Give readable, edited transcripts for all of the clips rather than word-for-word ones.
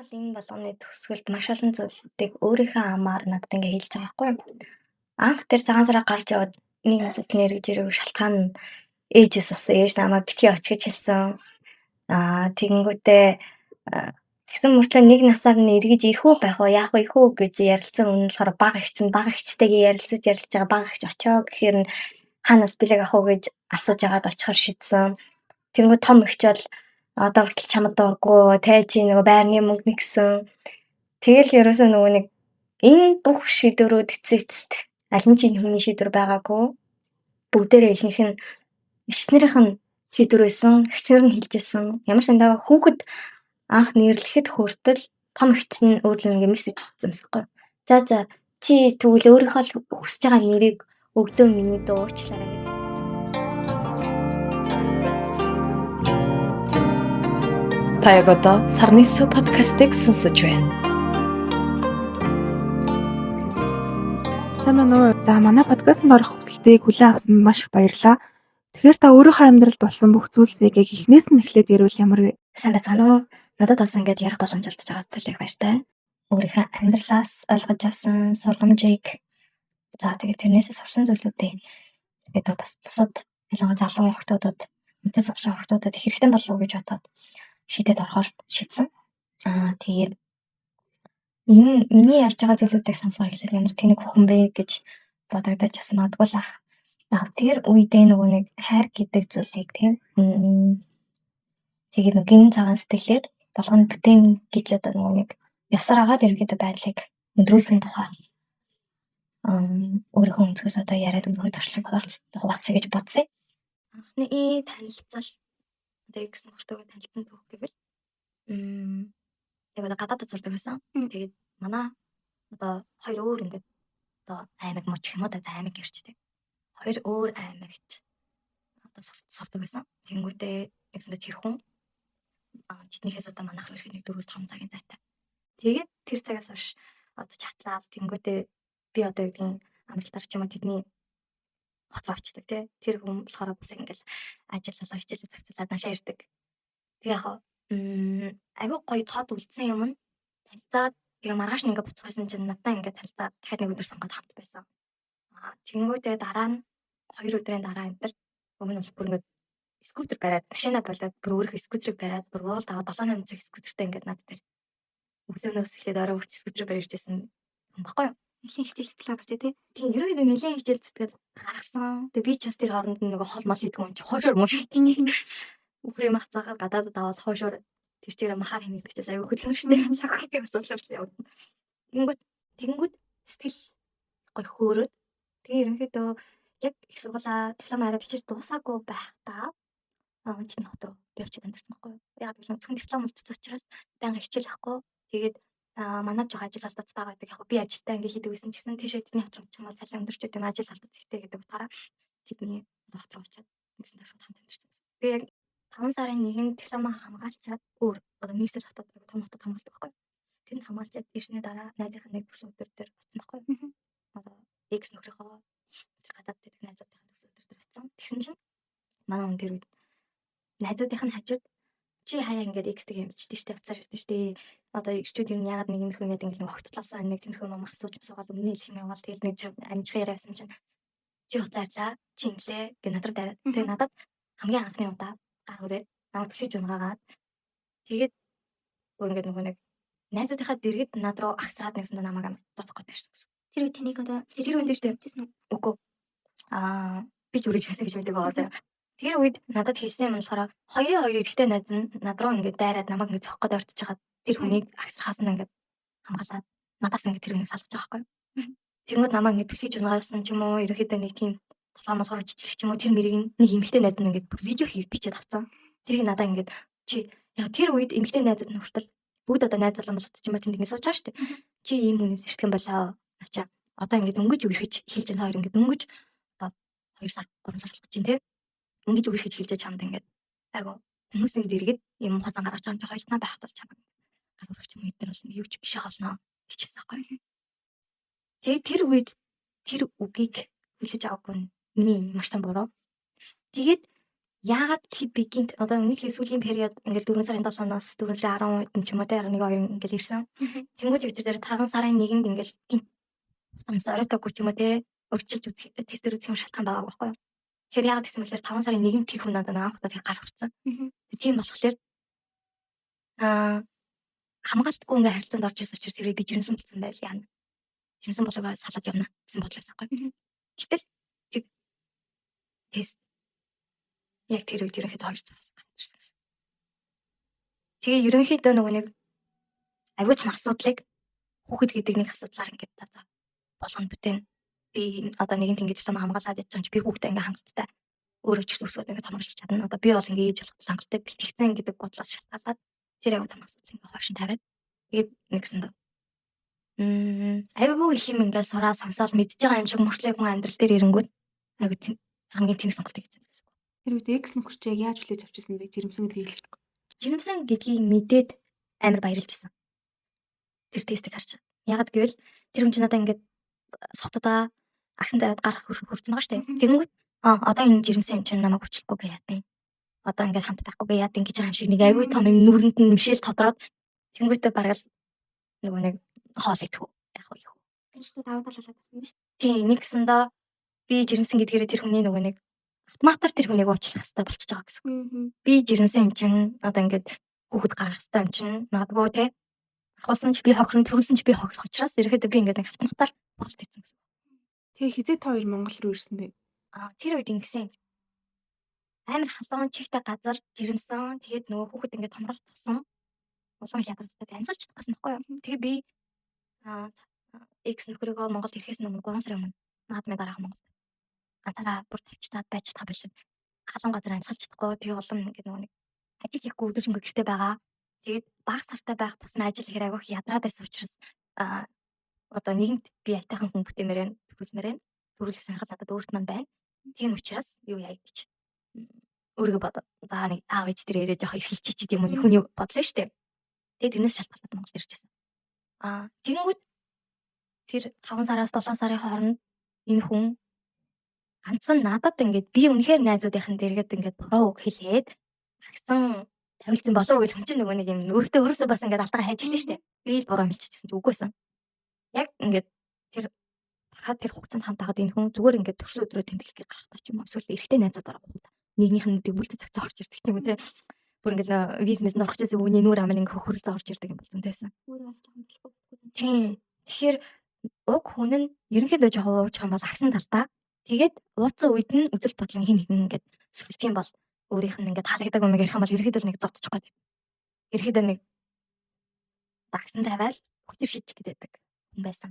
бол энэ болгоны төгсгөлд маш олон зүйлүүдийг өөрийнхөө амаар надад ингээ хэлж байгаа байхгүй юу. Анх тэр цагаан сараа гарч яваад нэг насны эргэж ирээгүй шалтгаан нь ээжээс асан. Ээж намайг битгий оч гэж хэлсэн. Тэгэнгүүтээ тэгсэн мөртлөө нэг насаар нь эргэж ирэх үү байх уу, яах вэ хөө гэж ярилцсан үнэн болохоор бага эгчтэйгээ ярилцаж байгаа бага эгч очоо гэхээр нь хаанаас бэлэг авах уу гэж асууж агаад очихоор шийдсэн. Тэнгүү том эгч бол одоо хүртэл чамд дурггүй те чи нөгөө байрны мөнгө нэгсэн. Тэгэл ерөөсөө нөгөө нэг энэ бүх шийдвэрүүд эцэст аль нь ч хүний шийдвэр байгаагүй. Бүгдээрээ ихэнх нь эгчнэрийнх нь шийдвэр байсан. Эгчнэр нь хэлжсэн. Ямар сандаа хүүхэд анх нэрлэхэд хүртэл том эгч нь өөрлөө ингээ мессеж өгсөнсөхгүй. За чи тэгвэл өөрийнхөө л хүсэж байгаа нэрийг өгдөө миний дөө уучлаарай гэдэг. Та яг одоо Сарны Сү подкастыг сонсож байна. Сайн байна уу? За манай подкастт орох хүсэлтийг хүлээн авсанд маш их баярлалаа. Тэгэхээр та өөрийнхөө амьдралд болсон бүх зүйлсийг эхнээс нь эхлээд ярил ямар вэ? Сайн байцгаана уу? Надад бас ингээд ярих боломж олдож байгаа төлөв баяртай. Өөрийнхөө амьдралаас ойлгож авсан сургамжийг тэгээд тэрнээсээ сурсан зүйлүүдээ тэгээд бас бусад ялангуяа залуу хүүхдүүдэд мэдээ сурах хүүхдүүдэд их хэрэгтэй болов уу гэж бодоод шийдээд орохоор шийдсэн. Тэгээд энэ миний ярьж байгаа зүйлүүдийг сонсоод ихлээр ямар тэнэг хөхөн бэ гэж бодогдож бас магадгүй л ах. Тэр үедээ нөгөө нэг хайр гэдэг зүйлийг тийм тэгээд нэг гин цагаан сэтгэлээр болгоно бүтээн гэж одоо нөгөө нэг ёсоор агаад ерөнхийдөө байдлыг өндрүүлсэн тухай өөрийнхөө өнцгөөс одоо яриад өөрийнхөө туршлагыг хуваалцъя гэж бодсон. Анхны танилцал одоо гэсэн хурдгаа танилцсан түүх гэвэл яг одоо гадаадд сурдаг байсан. Тэгээд манай одоо хоёр өөр ингээд одоо аймаг мууч юм уу да аймаг гэрчтэй. Хоёр өөр аймагт одоо сурдаг байсан. Тэнгүүтээ нэгсэндээ тэр хүн тэднийхээс одоо манайх өрх нэг 4-5 цагийн зайтай. Тэгээд тэр цагаас хойш одоо чатлаад тэнгүүтээ би одоо юу гэдгийг амралтаар ч юм уу тэдний хоцроо очдөг тий. Тэр хүн болохоор бас ингээл ажил болоо хичээлээ зохицуулаад наашаа ирдэг. Тэг яг айгүй гоё тод үлдсэн юм нь танилцаад тэгээ маргааш нь ингээ буцах байсан чинь надаа ингээ танилцаад дахиад нэг өдөр сонгоод хамт байсан. Тэнгүүтээ дараа нь 2 өдрийн дараа энэ төр өмнө нь бүр ингээ скутер бариад машина болоод бүр өөрийнхөө скутерыг бариад бүр уулд аваад 7-8 цаг скутертэй ингээ над дээр өглөөнөөс эхлээд орой хүртэл скутер барьж ирсэн юм баггүй юу? Нэлийн хичээл сэтгэл гарч тий. Тийм ерөөдөө нэлийн хичээл сэтгэл гаргасан. Тэгээ би ч бас тэр хооронд нөгөө хол мал хийдэг юм чи хойшоор муу. Үхрийн мах цагаар гадаадд аваад хойшоор тэр чигээр махаар хэмэгдэж бас аюу хөдөлмөрчтэй сахигийн асуудал явагдана. Тэгэнгүүт сэтгэл гой хөөрөөд тэгээ ерөнхийдөө яг их сургуулаа диплом арай бичиж дуусаагүй байхдаа чиний хот руу би очиж амьдсан байхгүй юу. Яг л зөвхөн диплом үлдсэн учраас байнга хичээл авахгүй. Тэгээд манай жоо ажил холбооц байгаа гэдэг яг би ажилдаа ингээ хийдэг байсан ч гэсэн тийшээ тэдний хот руу очих юм бол цалин өндөрчүүд юм ажил холбооц ихтэй гэдэг утгаараа тэдний хот руу очиод нэгсэн шууд хамт амьдсан байсан. Тэгээ яг 5 сарын 1-нд дипломоо хамгаалчаад өөр одоо нийслэл хотод том хотод хамгаалдаг байхгүй. Тэнд хамгаалчаад ирсний дараа найзынхаа нэг төрсөн өдөр дээр буцсан байхгүй. Одоо X нөхрийнхөө тэр гадаад байдаг найзуудынхаа өдөр дээр буцсан. Тэгсэн чинь манай хүн тэр үед найзуудынх нь хажууд чи хаяа ингээд X-тэй юм чтэй штэ уцаар ирдэ штэ. Одоо X-чүүд юм яагаад нэг юм ингээд ингээл огтлаасаа нэг тэмхүү юм асууж босгоод өмнө хэлэх юм явал тэгэл нэг амжих яриа байсан чинь чи утаарлаа чи инглээ гэ надраа дараад тэгээ надад хамгийн анхны удаа гар хүрээд намайг түшиж унгаагаад тэгээд бүр ингээд нөгөө нэг найзуудынхаа дэргэд над руу агсраад нэгсэндээ намайг зодох гээд ирсэн гэсэн. Тэр үед таныг одоо тэр үед дэжтэй явчихсан уу? Үгүй. Би ч үрэж хэлсэн гэж байдаг байгаа заа. Тэр үед надад хэлсэн юм болохоор хоёр эрэгтэй найз нь над руу ингээд дайраад намайг ингээд зохих гээд орчиж байгаа. Тэр хүнийг агсрахаас нь ингээд хамгаалаад надаас ингээд тэр хүнийг салгаж байгаа байхгүй. Тэгмэд намайг ингээд түшиж унгаарсан ч юм уу ерөөхдөө нэг тийм толгоомос орж ичлэх ч юм уу тэр мэрийг нэг эмэгтэй найз нь ингээд видео хийж бичээд авсан. Тэрийг надаа ингээд чи яг тэр үед эмэгтэй найзууд нь хүртэл бүгд одоо найз залан болчихсон ч юм уу тэнд ингээд сууж байгаа шүү дээ. Чи ийм хүнээс эртгэн болоо. Ачаа одоо ингээд өнгөж үргэлж эхэлж байгаа хоёр ингээд өнгөж одоо 2 сар 3 сар болох чинь тий. Өнгөж үргэлж эхэлж чамд ингээд айгу хүмүүсийн дэргэд юм хазан гаргаж байгаа юм чи хоёртнаа байхад бол чамд гар урагч юм эдгээр бол юу ч биш болно гэж хэлсэн байхгүй. Тэгээ тэр үед тэр үгийг хүлээж аваагүй миний маш том буруу. Тэгээд Яагаад гэхэд би гинт одоо нэг л сүүлийн период ингээл 4 сарын 7-оос 4 сарын 10 ч юм уу те 11 2 ингээл ирсэн. Тэнгүүд яг зэрэг 5 сарын 1-нд ингээл гинт хугацаанаас оройтойггүй ч юм уу те өрчилж үзэх тестэр үзэх юм шалтгаан байгаа байхгүй юу. Тэгэхээр яагаад гэсэн мэхээр 5 сарын 1-нд тэр хүн надад анх удаа тэр гар хүрсэн. Тийм болохоор хамгаалтгүй ингээ харилцаанд орж ирсэн учраас би жирэмсэн болсон байл яана. Жирэмсэн болоогоо салаад явна гэсэн бодлоос байхгүй. Гэтэл тэг тест яг тэр үед ерөнхийдөө 2 зураас гарсан. Тэгээ ерөнхийдөө нөгөө нэг аюул том асуудлыг хүүхэд гэдэг нэг асуудлаар ингээд за болгоно бүтээн. Би одоо нэгэнт ингэж том хамгаалаад ядж байгаа юм чи би хүүхдээ ингээ хангалттай өөрөө ч гэсэн өсвөр ингээ томруулж чадна. Одоо би бол ингээ ээж болох хангалттай бэлтгэцэн гэдэг бодлоос шалтгаалаад тэр аюул том асуудал ингээ хойшин тавиад тэгээд нэгсэн доо. Айгүй их юм ингээ сураа сонсоод мэдж байгаа юм шиг мөртлөө хүн амьдрал дээр ирэнгүүт айгүй хамгийн тэнэг сонголт хийсэн байсан. Тэр үед X нөхөрчөө яаж хүлээж авчихсан бэ? Жирэмсэн гэдгийг хэлэхгүй. Жирэмсэн гэдгийг мэдээд амар баярлжсэн. Тэр тестийг харж. Ягаад гэвэл тэр хүн ч надаа ингээд сохтодоо агсан тавиад гар хүрсэн байгаа штэ. Тэгэнгүүт одоо энэ жирэмсэн юм чинь намайг хүчлэхгүй яа гэдэг. Одоо ингээд хамт байхгүй яа гэдэг гэж байгаа юм шиг нэг айгүй том юм нүрэнд нь нэмшээл тодроод тэнгүүтээ бараг нөгөө нэг хоол идэх үү яг уу юу. Гэлтэй даваа талаад байсан юм шүү. Тийм нэгсэндээ би жирэмсэн гэдгээрээ тэр хүний нөгөө нэг автоматар тэр хүнийг уучлах хэрэгтэй болчихж байгаа гэсэн. Би жирэмсэн юм чинь одоо ингээд хүүхэд гаргах хэрэгтэй юм чинь магадгүй те ахуулсан ч би хохирон төрүүлсэн ч би хохирох учраас ерөөдөө би ингээд нэг автоматар болж ийцэн гэсэн. Тэгээ хизээ та хоёр Монгол руу ирсэн бэ? Тэр үед ингэсэн амар халуун чихтэй газар жирэмсэн тэгээд нөгөө хүүхэд ингээд томрох тусан улаан хядартай амьсгалж чадчихсан байхгүй юу. Тэгээ би X нөхрөөгөө Монголд ирэхээс өмнө 3 сарын өмнө наадмын дараах Монголд ганцаараа бүр тавьчихтаад байж чадах байлаа. Халуун газар амьсгалж чадахгүй тэгээ улам ингээд нөгөө нэг ажил хийхгүй өдөржингөө гэртээ байгаа. Тэгээд баг сартай байх тусмаа ажил хэрэг авах ядраад байсан учраас одоо нэгэнт би айтайхан хүн бүтээмээр төрүүлэх сонирхол надад өөрт маань байна. Тийм учраас юу яа гэж өөрийгөө бодоо. За нэг аав ээж дээр ирээд явах эрхэлчих ч юм уу хүний бодлоо штэ. Тэгээд тэрнээс шалтгаалаад Монголд ирчихсэн. Тэгэнгүүт тэр 5 сараас 7 сарын хооронд энэ хүн ганцхан надад ингээд би үнэхээр найзуудынхан дэргээд ингээд буруу үг хэлээд агсан тавилсан болов уу гэж хүн чинь нөгөө нэг юм өөртөө бас ингээд алтгаа хайж эхэлнэ штэ. Би л буруу хэлчихсэн чи үгүйсэн. Яг ингээд тэр дахиад тэр хугацаанд хамт байгаад энэ хүн зүгээр ингээд төрсөн өдрөө тэмдэглэх гарах та ч юм уу эсвэл эрэгтэй найзуудаараа буулаа. Нэгнийх нь дэгүүлдэ цагцаа орж ирдэг ч юм уу те. Бүр ингээд визмэс орох гэсэн үгний нүур амын ингээд хөхөрлөж орж ирдэг юм болсон байсан. Өөрөө бас жоохон болохгүй. Тийм. Тэгэхээр уг хүн нь ерөнхийдөө жоохон ууж байгаа бол агсан талдаа тэгээд ууцсан үед нь үзэл бодлын хин хин ингээд сүрэлдэх юм бол өөрийнх нь ингээд таалагддаг юм ярих юм бол ерөнхийдөө нэг зодчих гээд. Ерөнхийдөө нэг дагсан тавиал хүчээр шийдчих гэдэг хүн байсан.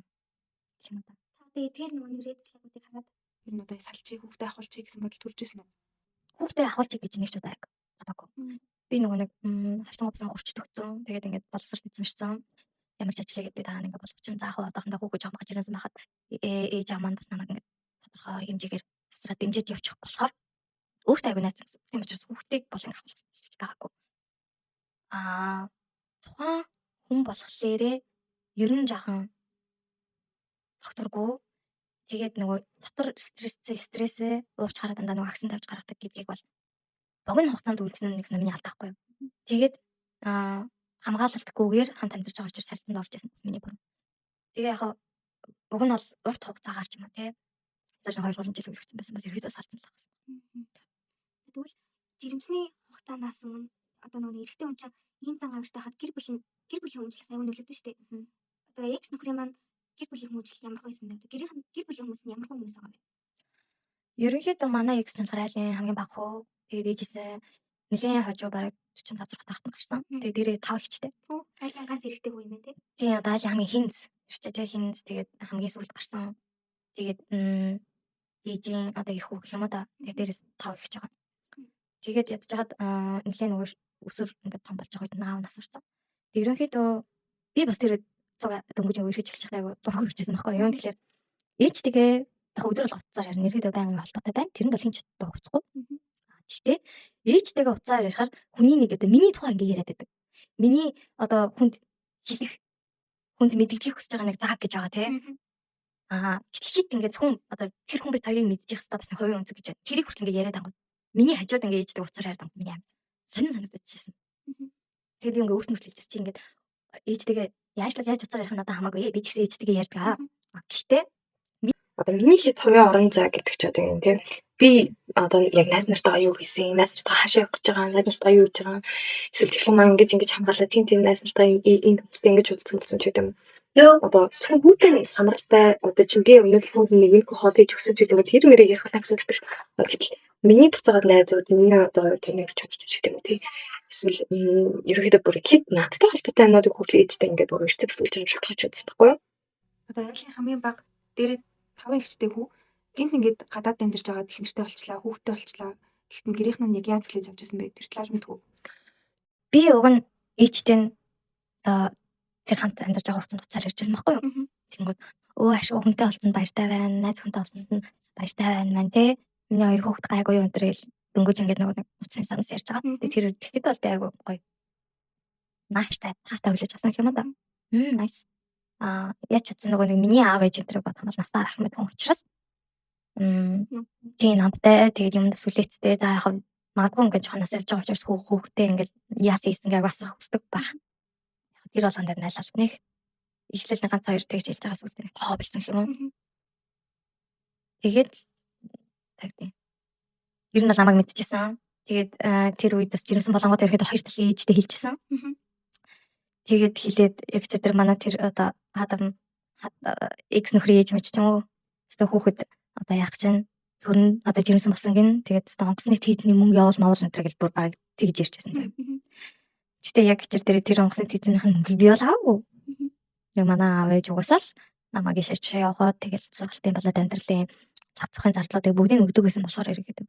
Гэх юм да. Та одоо эдгээр нөгөө нэг red flag-уудыг хараад ер нь одоо салчиг хүүхдээ ахуулчих гэсэн бодол төрж ирсэн үү? Хүүхдээ ахуулчих гэж нэг ч удаа бодоогүй. Би нөгөө нэг харсан гопсан хурч төгцсөн. Тэгээд ингээд боловсрол эзэмшсэн. Ямар ч ажиллагээд би дараа нь ингээд болгочихсон. Заахаа одоохондоо хүүхэд жоомгож ирсэн байхад ээж аав маань бас намайг ингээд тодорхой хэмжээгээр асраа дэмжиж явчих болохоор өөртөө аягүй найзсан гэсэн. Тийм учраас хүүхдийг бол ингээд ахуулах гэж байгаагүй. Тухайн хүн болохлээрээ ер нь жаахан докторгүй тэгээд нөгөө дотор стрессээ ууч хараа дандаа нөгөө агсан тавьж гаргадаг гэдгийг бол богино хугацаанд үргэлжлэн нэг миний алдаахгүй. Тэгээд хамгаалалтгүйгээр хамт амьдарч байгаа учраас харьцанд орж исэн бас миний буруу. Тэгээ яг уг нь бол урт хугацаагаар ч юм уу те. За 2-3 жил үргэлжлсэн байсан бол ерөөдөө салцсан л байсан. Тэгвэл жирэмсний хугацаанаас өмнө одоо нөгөө эрэгтэй хүн чинь ийм зан авиртай хаад гэр бүлийн хүмүүжлээс аюу нөлөөдсөн шүү дээ. Одоо X нөхрийн маань гэр бүлийн хүмүүжил ямар хөөсөн бэ? Гэр бүлийн хүмүүс нь ямар хүмүүс байгаа вэ? Ерөнхийдөө манай X болохоор айлын хамгийн бага хөө. Тэгээд ээжээсээ нэлээд хожуу бараг 45 6 тахтан гарсан. Тэгээд дээрээ 5 ихчтэй. Айлын ганц эрэгтэй хүү юм байна те. Тийм одоо айлын хамгийн хинз ирчээ те хинз тэгээд хамгийн сүүлд гарсан. Тэгээд ээжийн одоо ирэх үг юм да. Тэгээд дээрээс 5 ихч байгаа. Тэгээд ядж жаад нэлээд нөгөө өсөр ингээд том болж байгаа үед наав насурсан. Тэгээд ерөнхийдөө би бас тэр цуг дөнгөж өргөж эхэлж байхдаа дургуй хөвчсэн байхгүй юу. Тэгэхээр ээжтэйгээ яг өдөр бол уцаар ярина. Ерөнхийдөө байнгын холбоотой байна. Тэрэнд бол хинч дургуцгүй. Гэхдээ ээжтэйгээ уцаар ярихаар хүний нэг одоо миний тухай ингэ яриад байдаг. Миний одоо хүнд мэддэгдэх хүсэж байгаа нэг зааг гэж байгаа тий. Хит ингээд хүн одоо тэр хүн бид хоёрыг мэдчих хэвээр бас нэг хувийн өнцөг гэж байна. Тэрийг хүртэл ингэ яриад байгаа. миний хажууд ингээ ээждэг уцаар хайрдаг миний амар сонин санагдчихсэн. Тэгээ би ингээ өөрт нь хэлчихсэн чи ингээд ээжтэйгээ яаж уцаар ярих нь надад хамаагүй. Би ч гэсэн ээжтэйгээ ярьдаг аа. Гэхдээ Одоо миний хэд хувийн орон зай гэдэг ч одоо юм тийм. Би одоо яг найз нартайгаа юу хийсэн, найз нартайгаа хаашаа явах гэж байгаа, найз нартайгаа юу хийж байгаа. Эсвэл тэр хүмүүс ингэж хамгаалаа тийм найз нартайгаа энэ хүмүүстэй ингэж уулзсан ч гэдэг юм. Одоо зөвхөн хүүтэй хамралтай одоо чинь би өнөөдөр хүүнд нэг хоол хийж өгсөн ч гэдэг юм. Тэр мэрийг ярих гэсэн биш. Гэтэл миний буцаагаад найзууд миний одоо тэр нэг ч гэдэг юм тийм. Эсвэл ерөөхдөө бүр хэд надтай холбоотой юмнуудыг хүүхэл ээжтэй ингээд бүр өчтөр бүлж юм шиг тааж үзсэн байхгүй юу? Одоо айлын хамгийн бага дээрээ 5 ихтэй хүү гинт ингээд гадаад амьдарч байгаа ихнэртэй болчлаа, хүүхдтэй болчлаа. Гэхдээ гэрийнх нь яг яаж хүлээж авч ирсэн бэ? Тэр талаар мэдгүй. би уг нь ээжтэй нь тэр хамт амьдарч байгаа хугацаанд уцаар иржсэн байхгүй юу? Тэнгүүд ашиг хүнтэй болсон баяртай байна, найз хүнтэй болсонд нь баяртай байна маань те. Миний хоёр хүүхэд гайгүй юу өнтргээл дөнгөж ингээд нэг уцсан санаас ярьж байгаа. Тэгээ тэр тэгэхэд бол би айгүй гоё. Нааштай таатай хүлээж авсан юм да. Nice. Яаж ч утсан нэг миний аав ээж энэ бодох юм бол насаар ах мэд хүн учраас тийм намтай тэгээд юмд сүлээцтэй за яг магадгүй ингээд жоохон нас явж байгаа учраас хүүхдээ ингээд яасан хийсэн гээг асуух хүсдэг баг. Тэр болгон дээр найлалт нэг эхлэл нэг ганц хоёр тэгж хэлж байгаас үл тэр хоо билсэн юм уу. Тэгээд тэгтээ. Ер нь бол намайг мэдчихсэн. Тэгээд тэр үед бас жирэмсэн болонгууд ирэхэд хоёр талын ээжтэй хэлчихсэн. Тэгээд хэлээд яг ч тэр манай тэр одоо Адам X нөхрийн ээж мэж ч юм уу. Өстө хүүхэд одоо яах чинь төрн одоо жирэмсэн болсон гин. Тэгээд өстө онгоцны тийзний мөнгө явуул мавуул энэ гэж бүр баг тэгж ярьчихсан зав. Гэтэ яг ч тэр онгоцны тийзнийх нь мөнгө би бол аваагүй. Яг манай аав ээж угаасаа л намайг ишиж яваад тэгэл сургалтын болоод амьдралын цах цохын зардлуудыг бүгдийг өгдөг гэсэн болохоор ирээд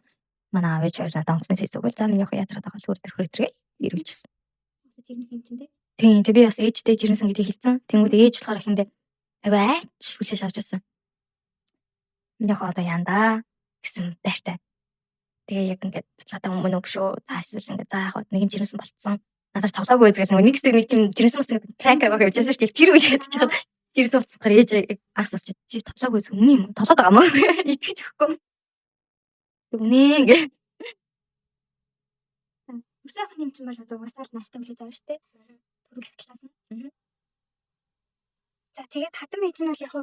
манай аав ээж хоёр надад онгоцны тийз өгөөл за миний охин ятраад байгаа л хөртөргээл ирүүлчихсэн. Жирэмсэн юм чинь те. Тийм би бас ээжтэй жирэмсэн гэдгийг хэлсэн. Тэнгүүд ээж болохоор ихэндээ айгүй айч хүлээж авч ирсэн. Миний охин одоо яндаа гэсэн байртай. Тэгээ яг ингээд цаатаа өмнө өгшөө. За эсвэл ингээд за яг нэг жирэмсэн болцсон. Надад тоглоагүй үзгээл нэг хэсэг нэг тийм жирэмсэн болсон трек авах явж байсан шүү дээ. Тэр үед ядчих чад жирэмсэн болцохоор ээж ахсаж чи тоглоагүй үзэх өмнө юм. Тоглоод байгаа мó. Итгэж өгөхгүй. Үнэ ингээд Үрсэн охин юм чинь бол одоо угаасаа л нааштай хүлээж авна шүү дээ. Төрүүлэх талаас нь. За тэгээд хадам ээж нь бол яг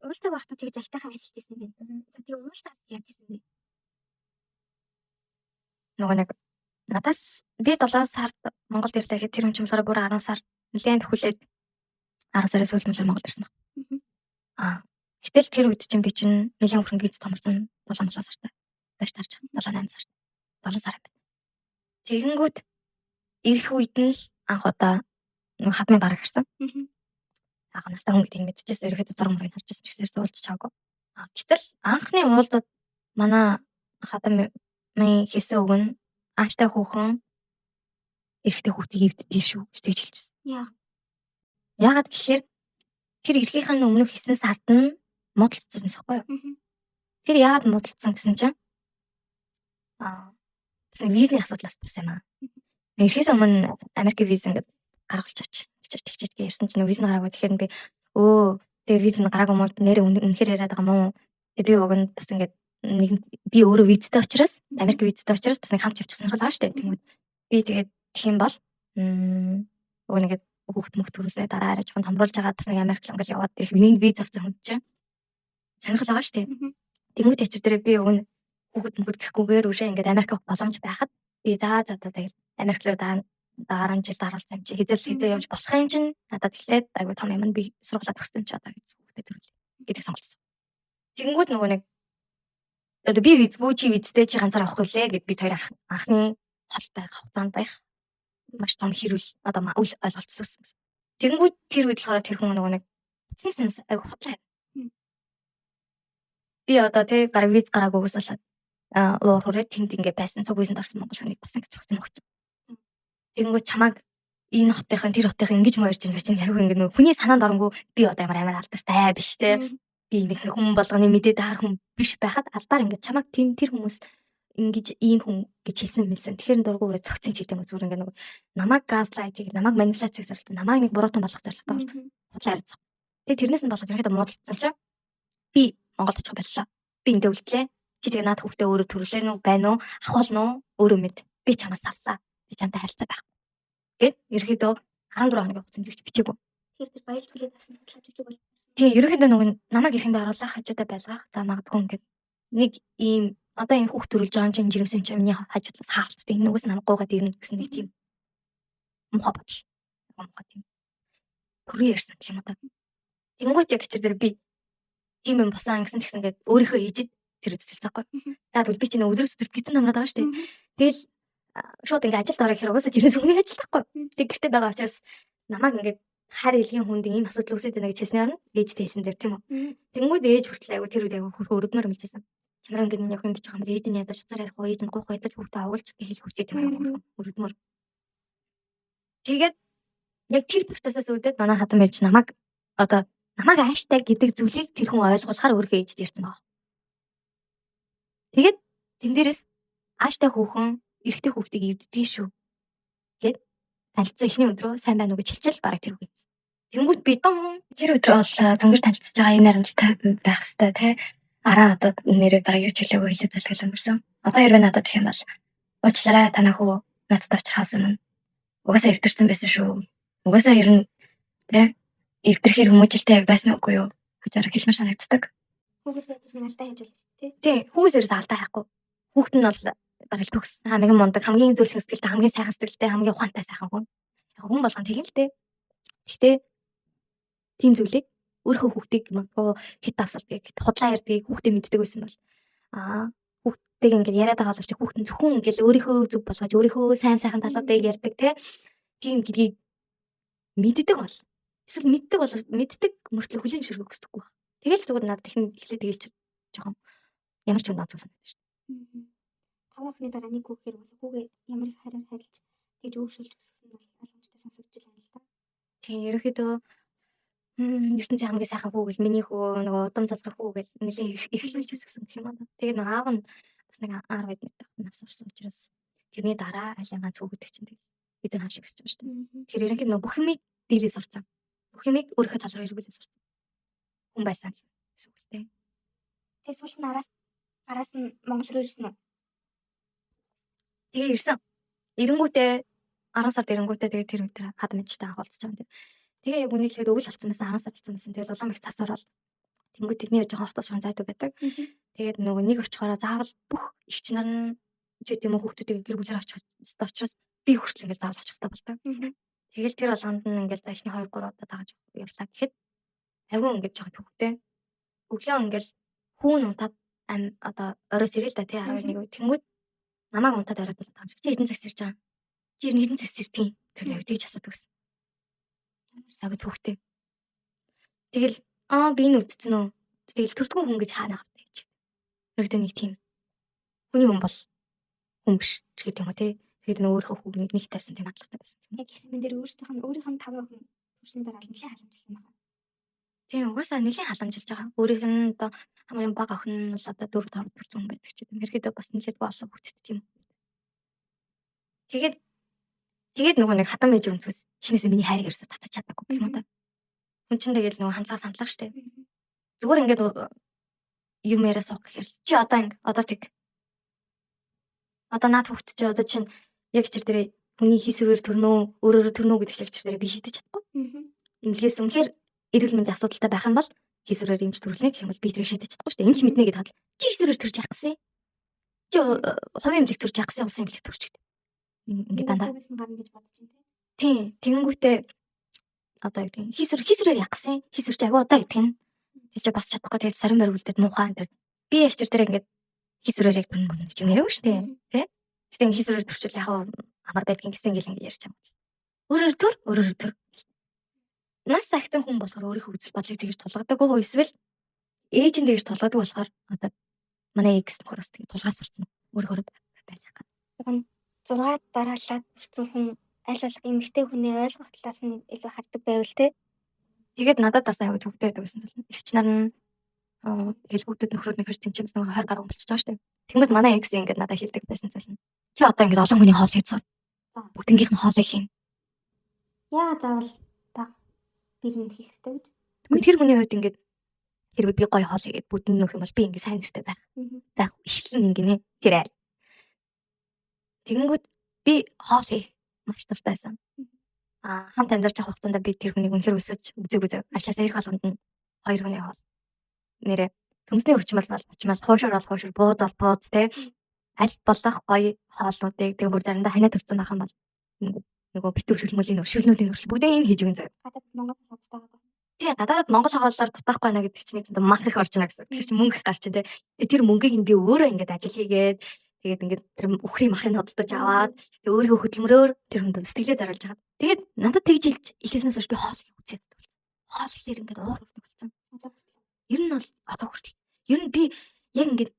уулзаг байхдаа тэгж айтайхан ажиллаж ирсэн юм байна. За тэгээд уулзаад яаж ирсэн бэ? нөгөө нэг надаас би 7 сард Монголд ирлээ гэхэд тэр юм чинь болохоор бүр 10 сар нэлээд хүлээд 10 сараас сүүлд Монгол ирсэн баг. Гэтэл тэр үед чинь би чинь нэлээд хүрхэн гиз томорсон 7 сартай. Байж тарч 7-8 сартай. 7 сар юм. Тэгэнгүүт ирэх үед нь л анх удаа нэг хадмын бараг харсан. Яг настай хүн гэдэг мэдчихсэн. Ерөөхдөө зураг мөрийг харчихсан ч гэсэн уулзч чаагүй. Гэтэл анхны уулзаад манай хадам хэлсэн үг нь ааштай хүүхэн эрэгтэй хүүхдийг эвддэг шүү гэж хэлчихсэн. Яагаад гэхээр тэр эрхийнхэн өмнөх 9 сард нь муудалцсан байсан байхгүй юу? Тэр яагаад муудалцсан гэсэн чинь бас нэг визний асуудлаас бас юм аа. Эрхээс өмнө Америк виз ингээд гаргалж очиж тэгчиж ярьсан чинь виз нь гараагүй. Тэгэхээр би тэгээ виз нь гараагүй мод нэрээ үнэхээр яриад байгаа мó. Тэгээ би уг нь бас ингээд нэг би өөрөө визтэй учраас Америк визтэй учраас бас нэг хамт явчихсан байгаа шүү дээ. Тэгмэд би тэгээд тэгэх юм бол уг нэгэд хүүхд мөхт төрүүлснээ дараа арай жоохон томруулж агаад бас нэг Америк л ингээд яваад ирэх миний виз авсан хүн чинь сонирхол байгаа шүү дээ. Тэгмэд ячир дээр би уг нь хүүхд мөхт гэхгүйгээр үшээ ингээд Америк боломж байхад би за тэгэл Америк руу дараа 10 жил дараалсан юм чи хизээ явж болох юм чинь надад хэлээд айгу том юм би сургуулаад өгсөн чи одоо хүүхдээ төрүүлээ гэдэг сонголцсон. Тэгэнгүүт нөгөө нэг одоо би визгүй чи визтэй чи ганцаар авахгүй лээ гэд би хоёр анхны хол байх хугацаанд байх маш том хэрүүл одоо үл ойлголцлоосон. Тэгэнгүүт тэр үед болохоор тэр хүн нөгөө нэг бизнес айгу хотлаа. Би одоо тий бараг виз гараагүйгээс болоод уур хүрээ тэнд ингээ байсан цуг визэнд орсон монгол хүнийг бас ингээ зохицсон мөгцөн. Тэгэнгүүт чамаг энэ хотынхын тэр хотынхын ингэж морж ин гэж яг ингээ нөгөө хүний санаанд оронгүй би одоо ямар алдартай биш те. Би нэг хүн болгоны мэдээд хар хүн биш байхад албаар ингээ чамаг тэр хүмүүс ингэж ийм хүн гэж хэлсэн мэлсэн. Тэгэхээр дургуй өрөө цогцсон ч гэдэг юм зүгээр ингээ нөгөө намайг газлайтыг намайг манипуляцийг зорилт намайг нэг буруутан болгох зорилттой худлаа яриад. Тэгээ тэрнээс нь болоод ирэхэд муудалцсан чинь би Монголд очих боллоо. Би эндээ үлдлээ. Чи тэгээ наад хүүхдээ өөрөө төрүүлээ нү байна уу? Ахуулна уу? Өөрөө мэд. Би чамаас саллаа. Би чамтай харилцаа байхгүй. Гэт ерөөхдөө 14 хоногийн хугацаанд юуч бичээгүй. Тэгэхээр тэр баялж хүлээж авсан бодлоо жүжиг бол. Тийм ерөөхдөө нөгөө намайг ирэхэндээ оруулах хажуудаа байлгах. За магадгүй ингээд нэг ийм одоо энэ хүүхд төрүүлж байгаа юм чинь жирэмсэн чинь миний хажуудлаас хаалцдаг. Энэ нүгээс намайг гуугаад ирнэ гэсэн нэг тийм муухай бодол. Муухай тийм. Хүрээ ярьсан гэх юм уу та. Тэнгуут яг тэр дээр би тийм юм босаа ингэсэн тэгсэн ингээд өөрийнхөө ээжид тэр үзэлцээхгүй. Тэгвэл би чинь өдрөөс өдөрт гизэн намраад байгаа шүү дээ. Тэгэл шууд ингээд ажилд орох хэрэг угаасаа жирэмс хүний ажил байхгүй. Тэг гэртээ байгаа учраас намайг ингээд хар илгийн хүнд ийм асуудал үүсээд байна гэж хэлснээр нь ээжтэй хэлсэн дээр тийм үү. Тэнгүүд ээж хүртэл айгу тэр үед айгу хөрхөө өргөнөр мэлжсэн. Чамраа ингээд миний охин бичих юм бол ээж нь ядаж уцаар ярих уу, ээж нь гуйх ядаж хүүхдээ авгалж хэлэх хүчтэй юм айгу өргөнөр. Тэгээд яг тэр процессаас үүдээд манай хатан байж намайг ааштай гэдэг зүйлийг тэр хүн ойлгуулахаар өөрөө ээжд ярьсан баг. Тэгээд тэн дээрээс ааштай хүүхэн эрэгтэй хүүхдийг эвддэг шүү гэд танилцсан эхний өдрөө сайн байна уу гэж хэлчихэл бараг тэр үг юм. Тэнгүүд би тэр өдрөө бол дөнгөж танилцж байгаа юм наримдтай байх хэвээр тий. Араа одоо нэрээ бараг юу ч хэлээгүй хэлээ залгал өнгөрсөн. Одоо хэрвээ надад гэх юм бол уучлаарай танаа хүү надад авчирхаасан нь. Угаасаа эвдэрсэн байсан шүү. Угаасаа ер нь тий эвдэрхээр хүмүүжилтэй байсан үгүй юу гэж арга хэлмээр санагддаг. Хүүгээс ядаж нэг алдаа хийж болно шүү дээ. Тий хүүгээс ерөөс алдаа хайхгүй. Хүүхэд нь бол бараг төгс хамгийн мундаг хамгийн зөвлөх сэтгэлтэй хамгийн сайхан сэтгэлтэй хамгийн ухаантай сайхан хүн. Яг хүн болгон тэгэн л дээ. Гэхдээ тийм зүйлийг өөрийнхөө хүүхдийг магадгүй хэд давсалдгийг худлаа ярьдгийг хүүхдээ мэддэг байсан бол хүүхдтэйг ингээд яриад байгаа боловч хүүхэд нь зөвхөн ингээд өөрийнхөө зүг болгож өөрийнхөө сайн сайхан талуудыг ярьдаг тийм гэдгийг мэддэг бол эсвэл мэддэг мөртлөө хүлээн зөвшөөрөх хүсдэггүй. Тэгэл зүгээр надад ихний эхлээд тэгэлж жоохон ямар ч юм даацсан санагдаж байна. 5 охины дараа нэг хүүхээр бас хүүгээ ямар их харин харилж тэгж өөгшүүлж өсгсөн бол ойлгомжтой сонсогдож байна л да. Тийм ерөөхдөө ертөнцийн хамгийн сайхан хүү гэл миний хүү нөгөө удам залгах хүү гэл нэлээд эрхлүүлж өсгсөн гэх юм аа. Тэгээд нөгөө аав нь бас нэг 10 хэд мэт нас орсон учраас тэрний дараа аль ганц хүү гэдэг чинь эзэн хаан шиг өсч байгаа шүү дээ. Тэгэхээр ерөнхийдөө нөгөө бүх юмыг дийлээс орсон. Бүх юмыг өөрийнхөө тал руу эргүүлээс орсон. Хүн байсан гэсэн үг л дээ. Тэгээ сүүлд нь араас нь Монгол руу ирсэн үү? Тэгээ ирсэн. Эренгүүтээ 10 сард эренгүүтээ тэгээ тэр өдөр хад мэджтэй агуулж байгаа юм. Тэгээ яг үнийг хэлээд өвөл болсон байсан 10 сар болсон байсан. Тэгээ улаан их цас ороод тэнгуү тэдний жоохон хотоос шон зайдуу байдаг. Тэгээд нөгөө нэг очихороо заавал бүх ихч нар нь ч гэдэм үү хүүхдүүдийг гэр бүлээр очих учраас би хүртэл ингээд заавал очих хэрэгтэй болдог. Тэгэл тэр болгонд нь ингээд за ихний 2 3 удаа дагаж явлаа. Тэгэхэд айгүй ингээд жоохон төвхтэй. Өглөө ингээд хүүн унтаад одоо оройс ирэл да тий 12 үг. Тэнгүүд намайг унтаад оройд байгаа юм шиг. Чи хэдэн цагс ирж байгаа? Чи хэдэн цагс ирдэг? Тэр яг тэгж асуудаг гэсэн. Айгүй төвхтэй. Тэгэл би энэ үтцэн үү? Тэгэл төрдгөө хүн гэж хаана авах гэж. Өөртөө нэг тийм. Хүний хүн бол хүн биш ч гэдэг юм уу тий. Тэгээд өөрийнхөө хүүг нэг тавьсан тийм хандлагатай байсан. Яг гэсэн мен дээр өөрийнхөө нь 5 охин төрсний дараа нэлээд халамжилсан байна. Тийм угаасаа нэлээд халамжилж байгаа. Өөрийнх нь одоо хамгийн бага охин нь бол одоо 4 5 төрсөн хүн байдаг ч юм. Ерөөдөө бас нэлээд болоо хүүхдэд тийм. Тэгээд нөгөө нэг хатан байж өнцгөөс ихнээсээ миний хайрыг ерөөсө татаж чадаагүй гэх юм да. Хүн чинь тэгэл нөгөө хандлага штэ. Зүгээр ингээд юм яриа суух гэхээр чи одоо тэг. Одоо наад хүүхд чи одоо чинь яг чир дээр хүний хийсвэрээр төрнөө өөрөөрөө төрнөө гэдэг шиг чир дээр би шийдэж чадахгүй. Имлгээс үнэхээр эрүүл мэндийн асуудалтай байх юм бол хийсвэрээр имж төрүүлнэ гэх юм бол би тэрийг шийдэж чадахгүй штэ. Имж мэднэ гэдэг хадал. Чи хийсвэрээр төрж яах гэсэн? Чи хувийн имлэг төрж яах гэсэн усан имлэг төрж гэдэг. Ингээд дандаа гарна гэж бодож байна тий. Тэгэнгүүтээ одоо юу гэдэг хийсвэрээр яах гэсэн? Хийсвэр чи агай удаа идэх нь. Тэг чи бас чадахгүй тэгэл сарин барь үлдээд муухай энэ. Би яг чир дээр ингээд хийсвэрээр яг төрнө ч юм яриаг штэ. Тэ? Тэгтээ хийсвэрээр төрчүүл яг амар байдгийн гэсэн гэл ингээд ярьж байгаа юм. Өөрөөр төр. Нас агцсан хүн болохоор өөрийнхөө үзэл бодлыг тэгж тулгадаг уу эсвэл ээж нь тэгж тулгадаг болохоор одоо манай экс нөхөр бас тэгж тулгаас сурцсан. Өөрөөр байж байгаа. 6 дараалаад бүрсэн хүн аль болох эмэгтэй хүний ойлгох талаас нь илүү хардаг байвал те. Тэгээд надад бас аягүй төвтэй байдаг гэсэн зүйл. Ихч нар нь тэгэл хүүхдүүд нөхрүүд нэг хэрэг тэмцээс нэг 20 гаруй болчихж байгаа шүү дээ. Тэгмэд манай экс ингээд надад хэлдэг байсан зүйл нь. Чи одоо ингээд олон хүний хоол хийж сур. Бүгднгийнх нь хоолыг хийн. Яа заавал баг бирэнд хийх хэрэгтэй гэж. Тэгмэд тэр хүний хувьд ингээд Хэрвээ би гоё хоол игээд бүдэн нөх юм бол би ингээ сайн нэртэй байх ихлэн ингэнэ тэр айл. Тэгэнгүүт би хоол хийх маш дуртай байсан. Хамт амьдарч авах хугацаанд би тэр хүнийг үнэхээр өсөж үзэг ажлаасаа ирэх болгонд нь 2 хүний хоол нэрээ төмсний өвчмөл хуушур бууз те аль болох гоё хоолнуудыг тэг бүр заримдаа ханаа төвцөн байх юм бол нөгөө битүү шүлмөлийн шүлнүүдийн өршил бүгдээ энэ хийж өгөн заяа. Гадаадд Монгол хооллоор дутаахгүй байна гэдэг чинь нэг мах их орж ина гэсэн. Тэр чинь мөнгө их гарч чинь те. Тэр мөнгийг нь би өөрөө ингээд ажил хийгээд тэгээд ингээд тэр үхрийн махыг хөдөлж аваад тэгээд өөрийгөө хөдөлмөрөөр тэр хүнд сэтгэлээ заруулж байгаа. Тэгээд надад тэгж хэлж ихээснээс хойш би хоол хийх үзээд болсон. Хоол хийхээр ингээд уур хүрдэг болсон. Ер нь бол одоо хүртэл. Ер нь би яг ингээд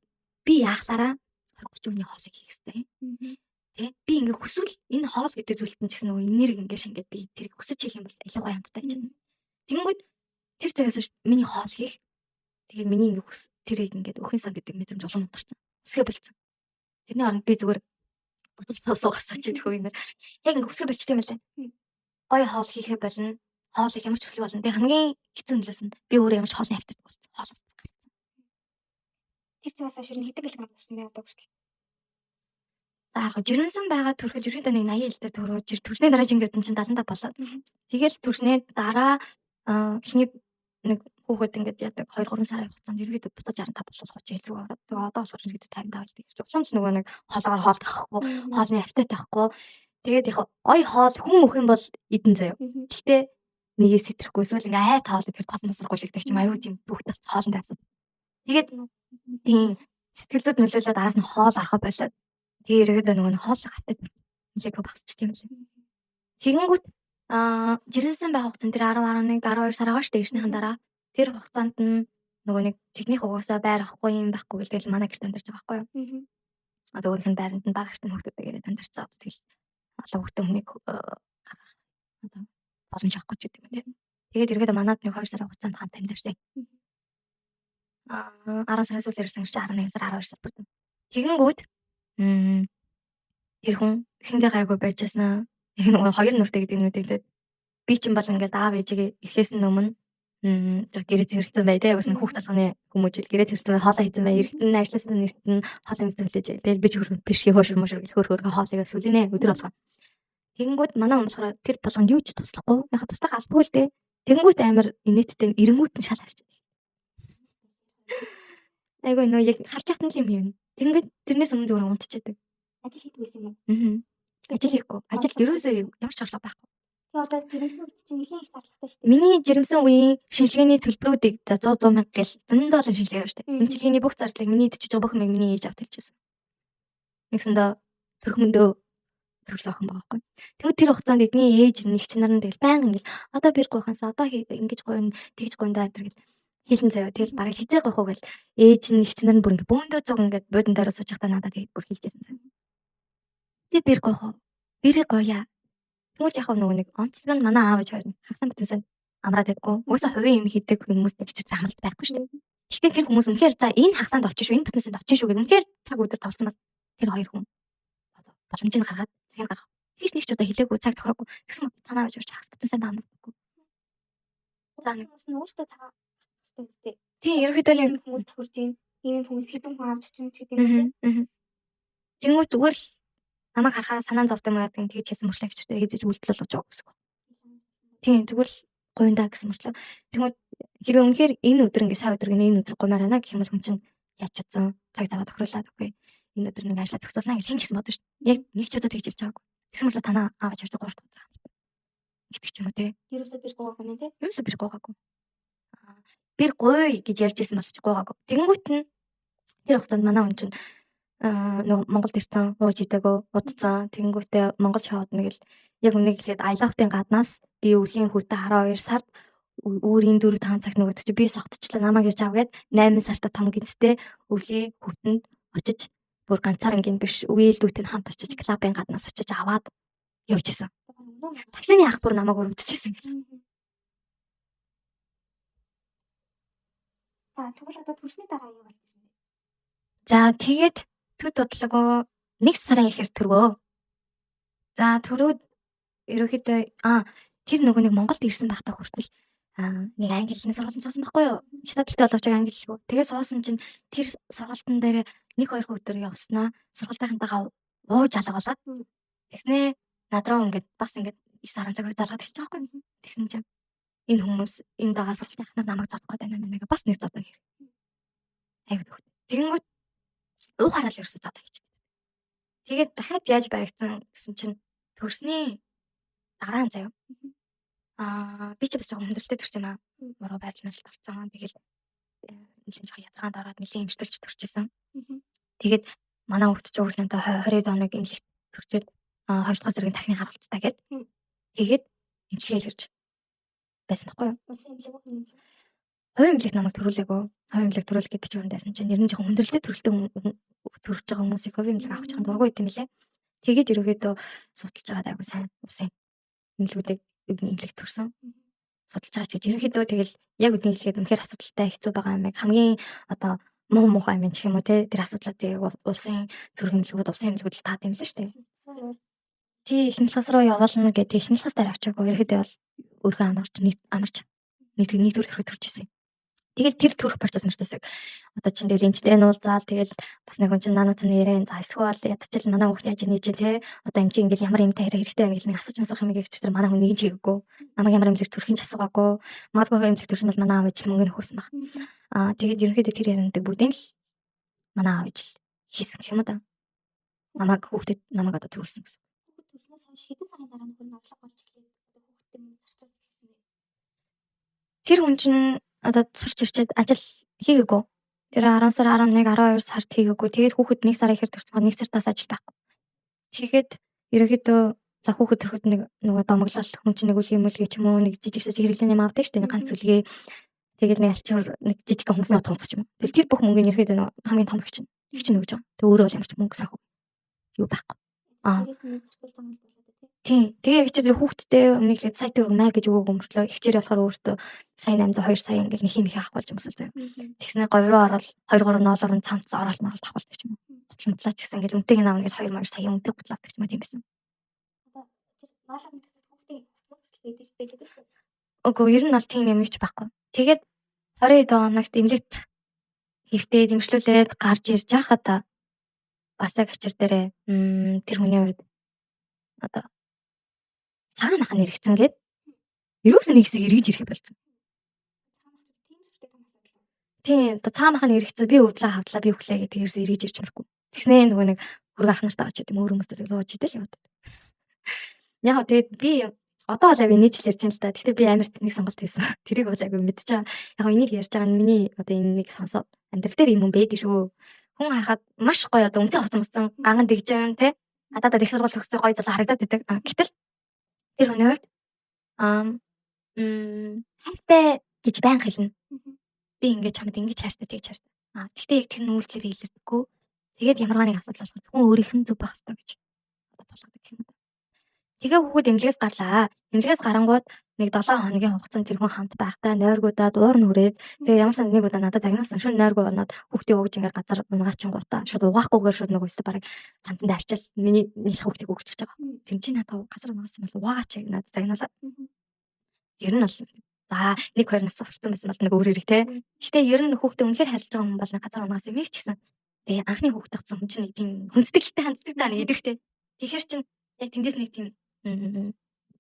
би яахлаараа 20-30 хүний хоолыг хийх хэрэгтэй. Тэ би ингээд хүсвэл энэ хоол гэдэг зүйлтэн ч гэсэн нөгөө энерги ингээд шингээд би тэрийг хүсэж хийх юм бол илүү гоё хамттай гэж байна. Тэгэнгүүт тэр цагаас миний хоол хийх тэгээ миний ингээд тэрийг ингээд өхөн сан гэдэг мэдрэмж улам унтарсан. Өсгөө болцсон. Тэрний оронд би зүгээр усал суугасаач гэдэг юм. Яг ингээд өсгөө болчтой юм лээ. Гоё хоол хийхэ болно. Хоол их ямар ч хүсэл болно. Тэгээ хамгийн хэцүү нөлөөс нь би өөрөө ямар ч хоолны хавтад болсон. Хоолоос гарсан. Тэр цагаас хойш ер нь хэдэг килограмм болсон бэ одоо хүртэл? За яг жирэмсэн байгаа төрхөж ерөнхийдөө нэг 80 элдэр төрөө төрсний дараа жингээсэн чинь 75 болоод. Тэгэл төрсний дараа эхний нэг хүүхэд ингээд яадаг 2-3 сарын хугацаанд ерөөдөө буцаж 65 болол 30 ил рүү ороод. Тэгээ одоо болохоор ерөөдөө 55 ил гэж. Улам ч нөгөө нэг хоолоор хоол тахгүй, хоолны хавтад тахгүй. Тэгээд яг гоё хоол хүн өөх юм бол идэн заяа. Гэхдээ нэгээ сэтрэхгүй эсвэл ингээ айт хоол идэхэр тос мосрох гүйлэгдэг ч юм аюу тийм бүгд хоолнд байсан. Тэгээд тийм сэтгэлзүүд нөлөөлөд араас нь хоол арах болоод тэгээ ерөөдөө нөгөө хоол хавтад нэлээгүй багсч тийм лээ. Тэгэнгүүт жирэмсэн байх хугацаанд тэр 10, 11, 12 сар байгаа штэ ирснийхэн дараа тэр хугацаанд нь нөгөө нэг техник угаасаа байр ахгүй юм байхгүй гэлгээл манай гэрт амьдарч байгаа байхгүй юу. Одоо өөрийнх нь байранд нь бага ихтэй хүмүүстэй ирээд амьдарцаа. Тэгэл олон хүүхдэн хүнийг гаргах одоо боломж авахгүй ч гэдэг юм тийм. Тэгээд эргээд манад нэг 2 сар хугацаанд хамт амьдарсан. 10 сараас үл ирсэн чи 11 сар 12 сар бүтэн. Тэгэнгүүт тэр хүн эхэндээ гайгүй байжсна. Яг нэг хоёр нүртэй гэдэг нь үдэгдээд би ч юм бол ингээд аав ээжигээ ирэхээс нь өмнө гэрээ зэрэлцсэн бай тэ өснө хүүхд толгоны хүмүүжил гэрээ зэрэлцсэн бай хоолоо хийсэн бай эргэтэн ажлаас нь эргэтэн хоолын зөвлөж тэгэл би ч хөргөн бишгийн хөшөр хөөрхөн хоолыг сүлэнэ өдөр болгоо. Тэгэнгүүт манай өмнөхөр тэр болгонд юу ч туслахгүй яхаа туслах албагүй л дээ. Тэгэнгүүт амар инээдтэй эрэнгүүт нь шал харж. Айгу нөө яг харж яхад нь юм юм. Тэгэнгүүт тэрнээс өмнө зүгээр унтчихдаг. Ажил хийдэг байсан юм уу? Ажил хийхгүй. Ажил ерөөсөө ямар ч орлого байхгүй. Тэгээ одоо жирэмсэн үед чинь нэлээд их зарлахтай шүү дээ. Миний жирэмсэн үеийн шинжилгээний төлбөрүүдийг 100 мянга гэл зөндөө олон шинжилгээ явж штэ. Энэ жилийн бүх зардлыг миний идчихэж байгаа бүх юмыг миний ээж авт хэлчихсэн. Нэгсэндээ төрхмөндөө төрсөн охин байгаа байхгүй. Тэгвэл тэр хугацаанд эдний ээж нэгч нар нь тэгэл баян ингээл одоо бэргүй ханса одоо ингэж гойно тэгж гойно даа гэдэг хэлэн заяа. Тэгэл барыг хизээ гойхоо гэл ээж нэгч нар нь бүр ингээ бөөндөө цуг ингээд буудан дээр сууж байхдаа надад тэгээд бүр хэлжсэн. Тэ бэр гойхоо. Бэрээ гоёа. Тэгвэл яг нөгөө нэг онцлог нь манай аав ээж хоёр хагсан бүтэнсэнд амраад байдгүй. Уусаа хувийн юм хийдэг хүмүүс тэгчиж хамралт байхгүй шүү дээ. Гэхдээ тэр хүмүүс үнэхээр за энэ хагсанд очих шүү, энэ бүтэнсэнд очих шүү гэх үнэхээр цаг өдөр тавцсан бол тэр хоёр хүн одоо боломжийг гаргаад цагийг гаргах. Тэгж нэг ч удаа хэлээгүй цаг тохироогүй. Тэгсэн мэт танаа ээж хоёр хагас бүтэнсэнд амрахгүй. За хүмүүс нь өөртөө цагаа хэвчтэй үстэй. Тийм ерөөхдөө л хүмүүс тохирж ийн. Энэ хүмүүс хэдэн хүн авч чинь ч гэдэг юм тийм. Тэнгүү зүгээр л намайг харахаараа санаа зовд юм аа тэгж хийсэн мөрчлөө гэчтэй хийж үйлдэл болгож байгаа гэсэн үг. Тийм зүгээр л гуйндаа гэсэн мөрчлөө. Тэгмээ хэрвээ үнэхээр энэ өдөр ингээ сая өдөр энэ өдөр гумаар байна гэх юм бол хүн чинь яач чадсан цаг заваа тохируулаад үгүй. Энэ өдөр нэг ажиллаа зохицуулна гэх хин ч гэсэн бодож шүү. Яг нэг ч удаа тэгж хэлж байгаагүй. Тэгсэн мөрчлөө танаа аавч явж 3 дахь өдөр хамт. Итгэж юм уу те? Ерөөсөө бэр гоогагүй нэ те? Ерөөсөө бэр гоогагүй. Бэр гой гэж ярьж ирсэн болчих гоогагүй. Тэнгүүт нь тэр хугацаанд манай хүн чинь нөгөө Монголд ирсэн ууж идэгөө удцсан тэнгүүтээ Монгол шоод нэг л яг үнийг хэлээд айлафтын гаднаас би өвлийн хүүтэй 12 сард өөрийн 4-5 цагт нөгөө чи би согтчлаа намайг ирж авгээд 8 сартаа том гинцтэй өвлийн хүүтэнд очиж бүр ганцаар ингийн биш үеэлдүүтэй хамт очиж клубын гаднаас очиж аваад явж исэн. Таксины ах бүр намайг өрөвдөжсэн гэл. За тэгвэл одоо төрсний дараа юу болчихсон бэ? За тэгээд төд бодлого 1 сарын ихэр төрвөө. За төрөөд ерөөхдөө тэр нөгөө нэг Монголд ирсэн байхдаа хүртэл нэг англи хэлний сургалтанд суусан байхгүй юу? Хятад хэлтэй боловч англи хэлгүй. Тэгээ суусан чинь тэр сургалтын дээр 1-2 өдөр явснаа сургалтынхантайгаа ууж алга болоод тэгснээ надраа ингээд бас ингээд 9 10 цаг залгаад эхэлж байгаа байхгүй. Тэгсэн чинь энэ хүмүүс энд байгаа сургалтын ахнаар намайг зодох гээд байна мэнэгээ бас нэг зодоо хэр. Айгу төгт. Тэгэнгүүт уухаараа л ерөөсө зодоо хийчих. Тэгээд дахиад яаж баригдсан гэсэн чинь төрсний дараа нь заяа. Би ч бас жоохон хүндрэлтэй төрсөн аа. Муруу байрлал мэрэлт авцсан. Тэгэл нэлийн жоохон ядаргаанд ороод нэлийн имжлүүлж төрчихсөн. Тэгээд манай хүүхд ч өөрхөнтэй 20 доног имлэг төрчөөд 2 дахь зэргийн тархины харуулцтай гээд тэгээд имчилгээ хийлгэж байсан байхгүй юу? Хувийн имлэг намайг төрүүлээгүй. Хувийн имлэг төрүүлэх гэж бичвэрэн дайсан чинь ер нь жоохон хүндрэлтэй төрөлтэй төрж байгаа хүмүүсийг хувийн имлэг авах жоохон дургүй юм билээ. Тэгээд ерөөдөө судалж байгаа айгу сайн усын имлэгүүдийг имлэг төрсөн. Судалж байгаа ч гэж ерөөдөө тэгэл яг үнийг хэлэхэд үнэхээр асуудалтай хэцүү байгаа юм яг хамгийн одоо муухай юм ч юм уу те тэр асуудлуудыг улсын төрийн имлэгүүд улсын имлэгүүд л таад юм л шүү дээ. Тий ихэнх талаас руу явуулна гэдэг ихэнх талаас дээр авчаагүй ерөөдөө бол өөрөө амарч нэг төр төрж ирсэн. Тэгэл тэр төрөх процесс мөртөөсөг одоо чинь тэгэл эмчтэй нуулзаал тэгэл бас нэг хүн чинь нанаа цаны ярэн за эсвэл ядчил манай хүүхд яаж нээж те одоо эмч ингээл ямар юмтай хэрэгтэй ингээл нэг асууж масуух юм гэж тэр манай хүн нэг ч хийгээгүй намайг ямар эмчлэг төрхийн ч асуугаагүй магадгүй эмчлэг төрсөн бол манай аав ээж мөнгө нөхөсөн баг тэгээд ерөнхийдөө тэр яриандаг бүгдийг л манай аав ээж хийсэн юм да намайг хүүхдэд намайг одоо төрүүлсэн гэсэн. Төрснөөс хойш хэдэн сарын дараа нөхөр нь орлого болж эхлэв. Хүүхдтэй мөнгө зарцуулж эхэлсэн. Тэр хүн чинь одоо сурч ирчээд ажил хийгээгүй. Тэр 10 сар 11 12 сард хийгээгүй. Тэгээд хүүхэд 1 сар ихэр төрсөн. 1 сартаас ажил байхгүй. Тэгээд ерөөхдөө за хүүхэд төрөхөд нэг нөгөө домоглол хүн чинь нэг үл юм үлгээ ч юм уу нэг жижигсэж хэрэглэн юм авдаг шүү дээ. Нэг ганц үлгээ. Тэгээд нэг алчуур нэг жижиг хүмүүс нутгах юм. Тэгэл тэр бүх мөнгөний ерөөхдөө хамгийн том гिच нь өгч байгаа. Тэг өөрөө бол ямар ч мөнгө санах юу байхгүй. Тийм. Тэгээ ихчээр тэр хүүхдтэй өмнө л сая төгрөг маяг гэж өгөөг өмөртлөө ихчээр болохоор өөртөө сая 802 сая ингээл нэг юм их авах болж юмсал заяа. Тэгснэ говь руу ороод 2 3 доллар нь цамц оролт маралт авахдаг ч юм уу. Гутлаач гэсэн ингээл үнтэйг наав ингээл 2 2 сая үнэтэй гутлаадаг ч юм уу тийм байсан. Одоо тэр ноолог нэг хүүхдийн хувцас байдаг шүү. Үгүй ер нь бол тийм юм их байхгүй. Тэгээд 20 оногт эмнэлэгт хэвтээ дэмжлүүлээд гарч ирж байхад бас яг хачир дээрээ тэр хүний хувьд одоо цагаан мах нэрэгцэн гээд ерөөсөө нэг хэсэг эргэж ирэх болсон. Тийм одоо цагаан мах нэрэгцэн би өвдлөө хавдлаа би өглөө гэдэг ерөөсөө эргэж ирж мөрөхгүй. Тэгснээ нөгөө нэг хөргө ах нартаа очиж юм өөр хүмүүстэй лууж идэл яваад. Яг тэгээд би одоо бол яг нэг жил ярьж байна л да. Гэхдээ би амирт нэг сонголт хийсэн. Тэрийг бол яг мэдчихэж байгаа. Яг энийг ярьж байгаа нь миний одоо энэ нэг сонсоод амьдрал дээр юм байдаг шүү. Хүн харахад маш гоё одоо үнэтэй хувцсан ганган дэгж юм те. Надад их сургууль төгссөн гоё залуу харагдаад байдаг. Гэтэл тэр хүний хувьд хайртай гэж байн хэлнэ. Би ингэж чамд ингэж хайртай тэгж хайртай. Тэгтээ яг тэр нүүлчлэр илэрдэггүй. Тэгээд ямарваа нэг асуудал болох хүн өөрийнх нь зөв байх хэрэгтэй гэж одоо болгодог юм да. Тэгээ хүүхэд эмнэлгээс гарлаа. Эмнэлгээс гарангууд нэг 7 хоногийн хугацаанд тэр хүн хамт байхдаа нойргуудаад уур нүрээд тэгээ ямар сан нэг удаа надад загнасан шүн нойргуу оноод хүүхдээ өгж ингээ газар унгаачихгуудаа шууд угаахгүйгээр шууд нөгөө өстө бараг цанцанд авчил миний нийлэх хүүхдийг өгч байгаа. Тэр чинь надад газар унгаас юм бол угаач надад загнуулаад. Ер нь бол за 1-2 нас сурцсан байсан бол нэг өөр хэрэг те. Гэхдээ ер нь хүүхдээ үнэхээр харилж байгаа хүн бол газар унгаас юм их ч гэсэн. Тэгээ анхны хүүхдээ авсан хүн чинь нэг тийм хүндэтгэлтэй ханддаг даа нэг идэвхтэй. Тэгэхээр чинь яг тэндээс нэг тийм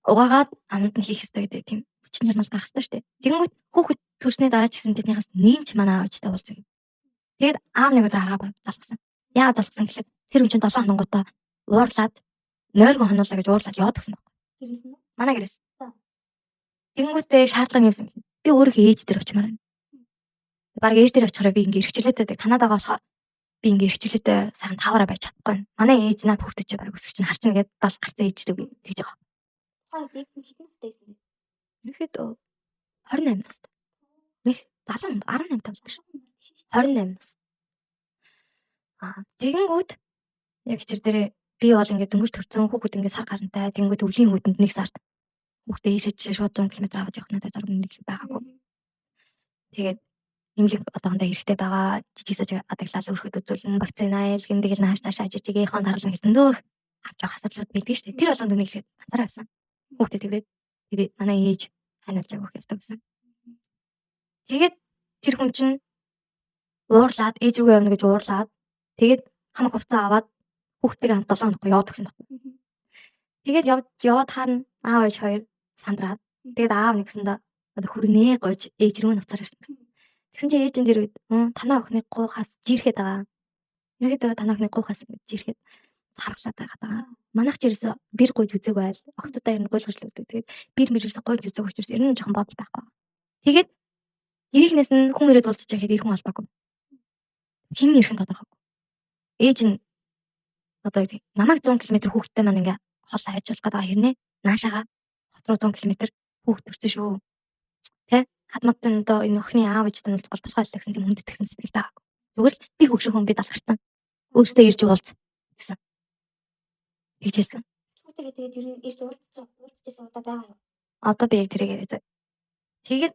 угаагаад аманд нь хийх хэрэгтэй гэдэг тийм хүчин ярмал гарах хэрэгтэй шүү дээ. Тэгэнгүүт хүүхэд төрсний дараа ч гэсэн тэднийхээс нэг юм ч манай аавчтай уулзъя. Тэгээд аав нэг өдөр хараа залгасан. Яагаад залгасан гэхээр тэр хүн чинь 7 хоногуудаа уурлаад нойргоо хонуулаа гэж уурлаад яваад өгсөн баг. Гэрээс нь Манай гэрээс. Тэгэнгүүтээ шаардлага нь юмсан. Би өөрөө ээж дээр очимаар байна. Бараг ээж дээр очихороо би ингээ эрхчлээтэй танаад байгаа болохоор би ингээ эрхчлээтэй сайхан таваараа байж чадахгүй. Манай ээж над хүртэж бараг өсөж чинь харчин ингээд 70 гарсан ээж дээр тэгж байгаа. хой дээсэн хитэн настай байсан. Ерөөхдөө 28 настай. Нэг залуу 18 тав биш. 28 нас. Тэгэнгүүт яг чир дээрээ би бол ингээд дөнгөж төрсөн хүүхэд ингээд сар гарантай тэгэнгүүт өвлийн хүүдэнд 1 сард хүүхдээ ийшээ шууд 100 км аваад явах надад зураг нэг байгаагүй. Тэгээд эмнэлэг одоохондоо хэрэгтэй байгаа жижигсэж адаглал өрхөд үзүүлэн вакцина ээлгэн тэгэл нааш цаашаа жижигийнхэн даргалан хэлтэндөө авч явах асуудлууд байдаг шүү дээ. Тэр болгонд нэг л ганцаараа авсан. Хүүхдээ тэрээд тэгээд манай ээж ханилж явах явдаг гэсэн. Тэгээд тэр хүн чинь уурлаад ээж рүүгээ явна гэж уурлаад тэгээд хамаг хувцас аваад хүүхдтэйгээ хамт 7 хоног яваад гэсэн байхгүй. Тэгээд яваад харна аав ээж хоёр сандраад тэгээд аав нэгсэндээ одоо хүрнээ гойж ээж рүү нуцаар ирсэн гэсэн. Тэгсэн чинь ээж нь тэр үед танаа охины гуйхаас жирэхэд байгаа. Ерөөдөө танаа охины гуйхаас жирэхэд царгалаад байгаа. Манайх ч ерөөсө бэр гойж үзег байл. Охтуудаа ер нь гуйлгаж л өгдөг. Тэгээд бэр мэр ерөөсө гойж үзег учраас ер нь жоохон бодол байхгүй. Тэгээд ирийнхнээс нь хүн ирээд уулзчих гэхэд ир хүн алдаагүй. Хин ирэх нь тодорхойгүй. Ээж нь одоо намайг 100 км хүүхдтэй маань ингээ хол хайжуулах гэдэг хэрнээ наашаага хот руу 100 км хүүхд төрсөн шүү. Тэ? Хадмадтан одоо энэ охины аав ээжтэй нь бол болохоо л гэсэн тийм хүндэтгсэн сэтгэл байгаагүй. Зүгээр л би хөвгшин хүн би далгарцсан. Өөртөө ирж уулз гэсэн. Тэгж хэлсэн. Хүүтэйгээ тэгээд ер нь ирж уулзчихсан удаа байгаа юу? Одоо би яг тэрийг яриа. Тэгээд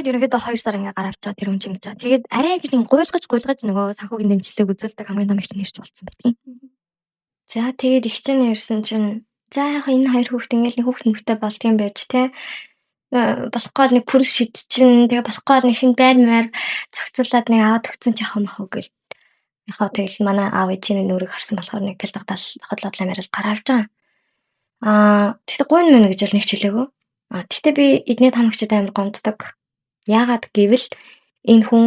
ерөнхийдөө 2 сар ингээ гараа авчаа тэр хүн чинь гэж байгаа. Тэгээд арай гэж нэг гуйлгаж нөгөө санхүүгийн дэмжлэг үзүүлдэг хамгийн том их чинь ирж уулзсан байдгийг. За тэгээд их чинь ирсэн чинь за яг энэ хоёр хүүхд ингээл нэг хүүхд мөхтэй болдгийм байж те болохгүй нэг пүрс шидчихэн тэгээ болохгүй нэг шинэ байр зохицуулаад нэг аваад өгсөн ч яхаа махав гэл. Яхаа тэгэл манай аав ээжийн нүрийг харсан болохоор нэг бэлдгатал хотлоодлаа мэрэл гараа авч байгаа. Тэгтээ гуйн мэн гэж бол нэг ч хэлээгүй. Тэгтээ би эдний тамагчд амар гомддог. Яагаад гэвэл энэ хүн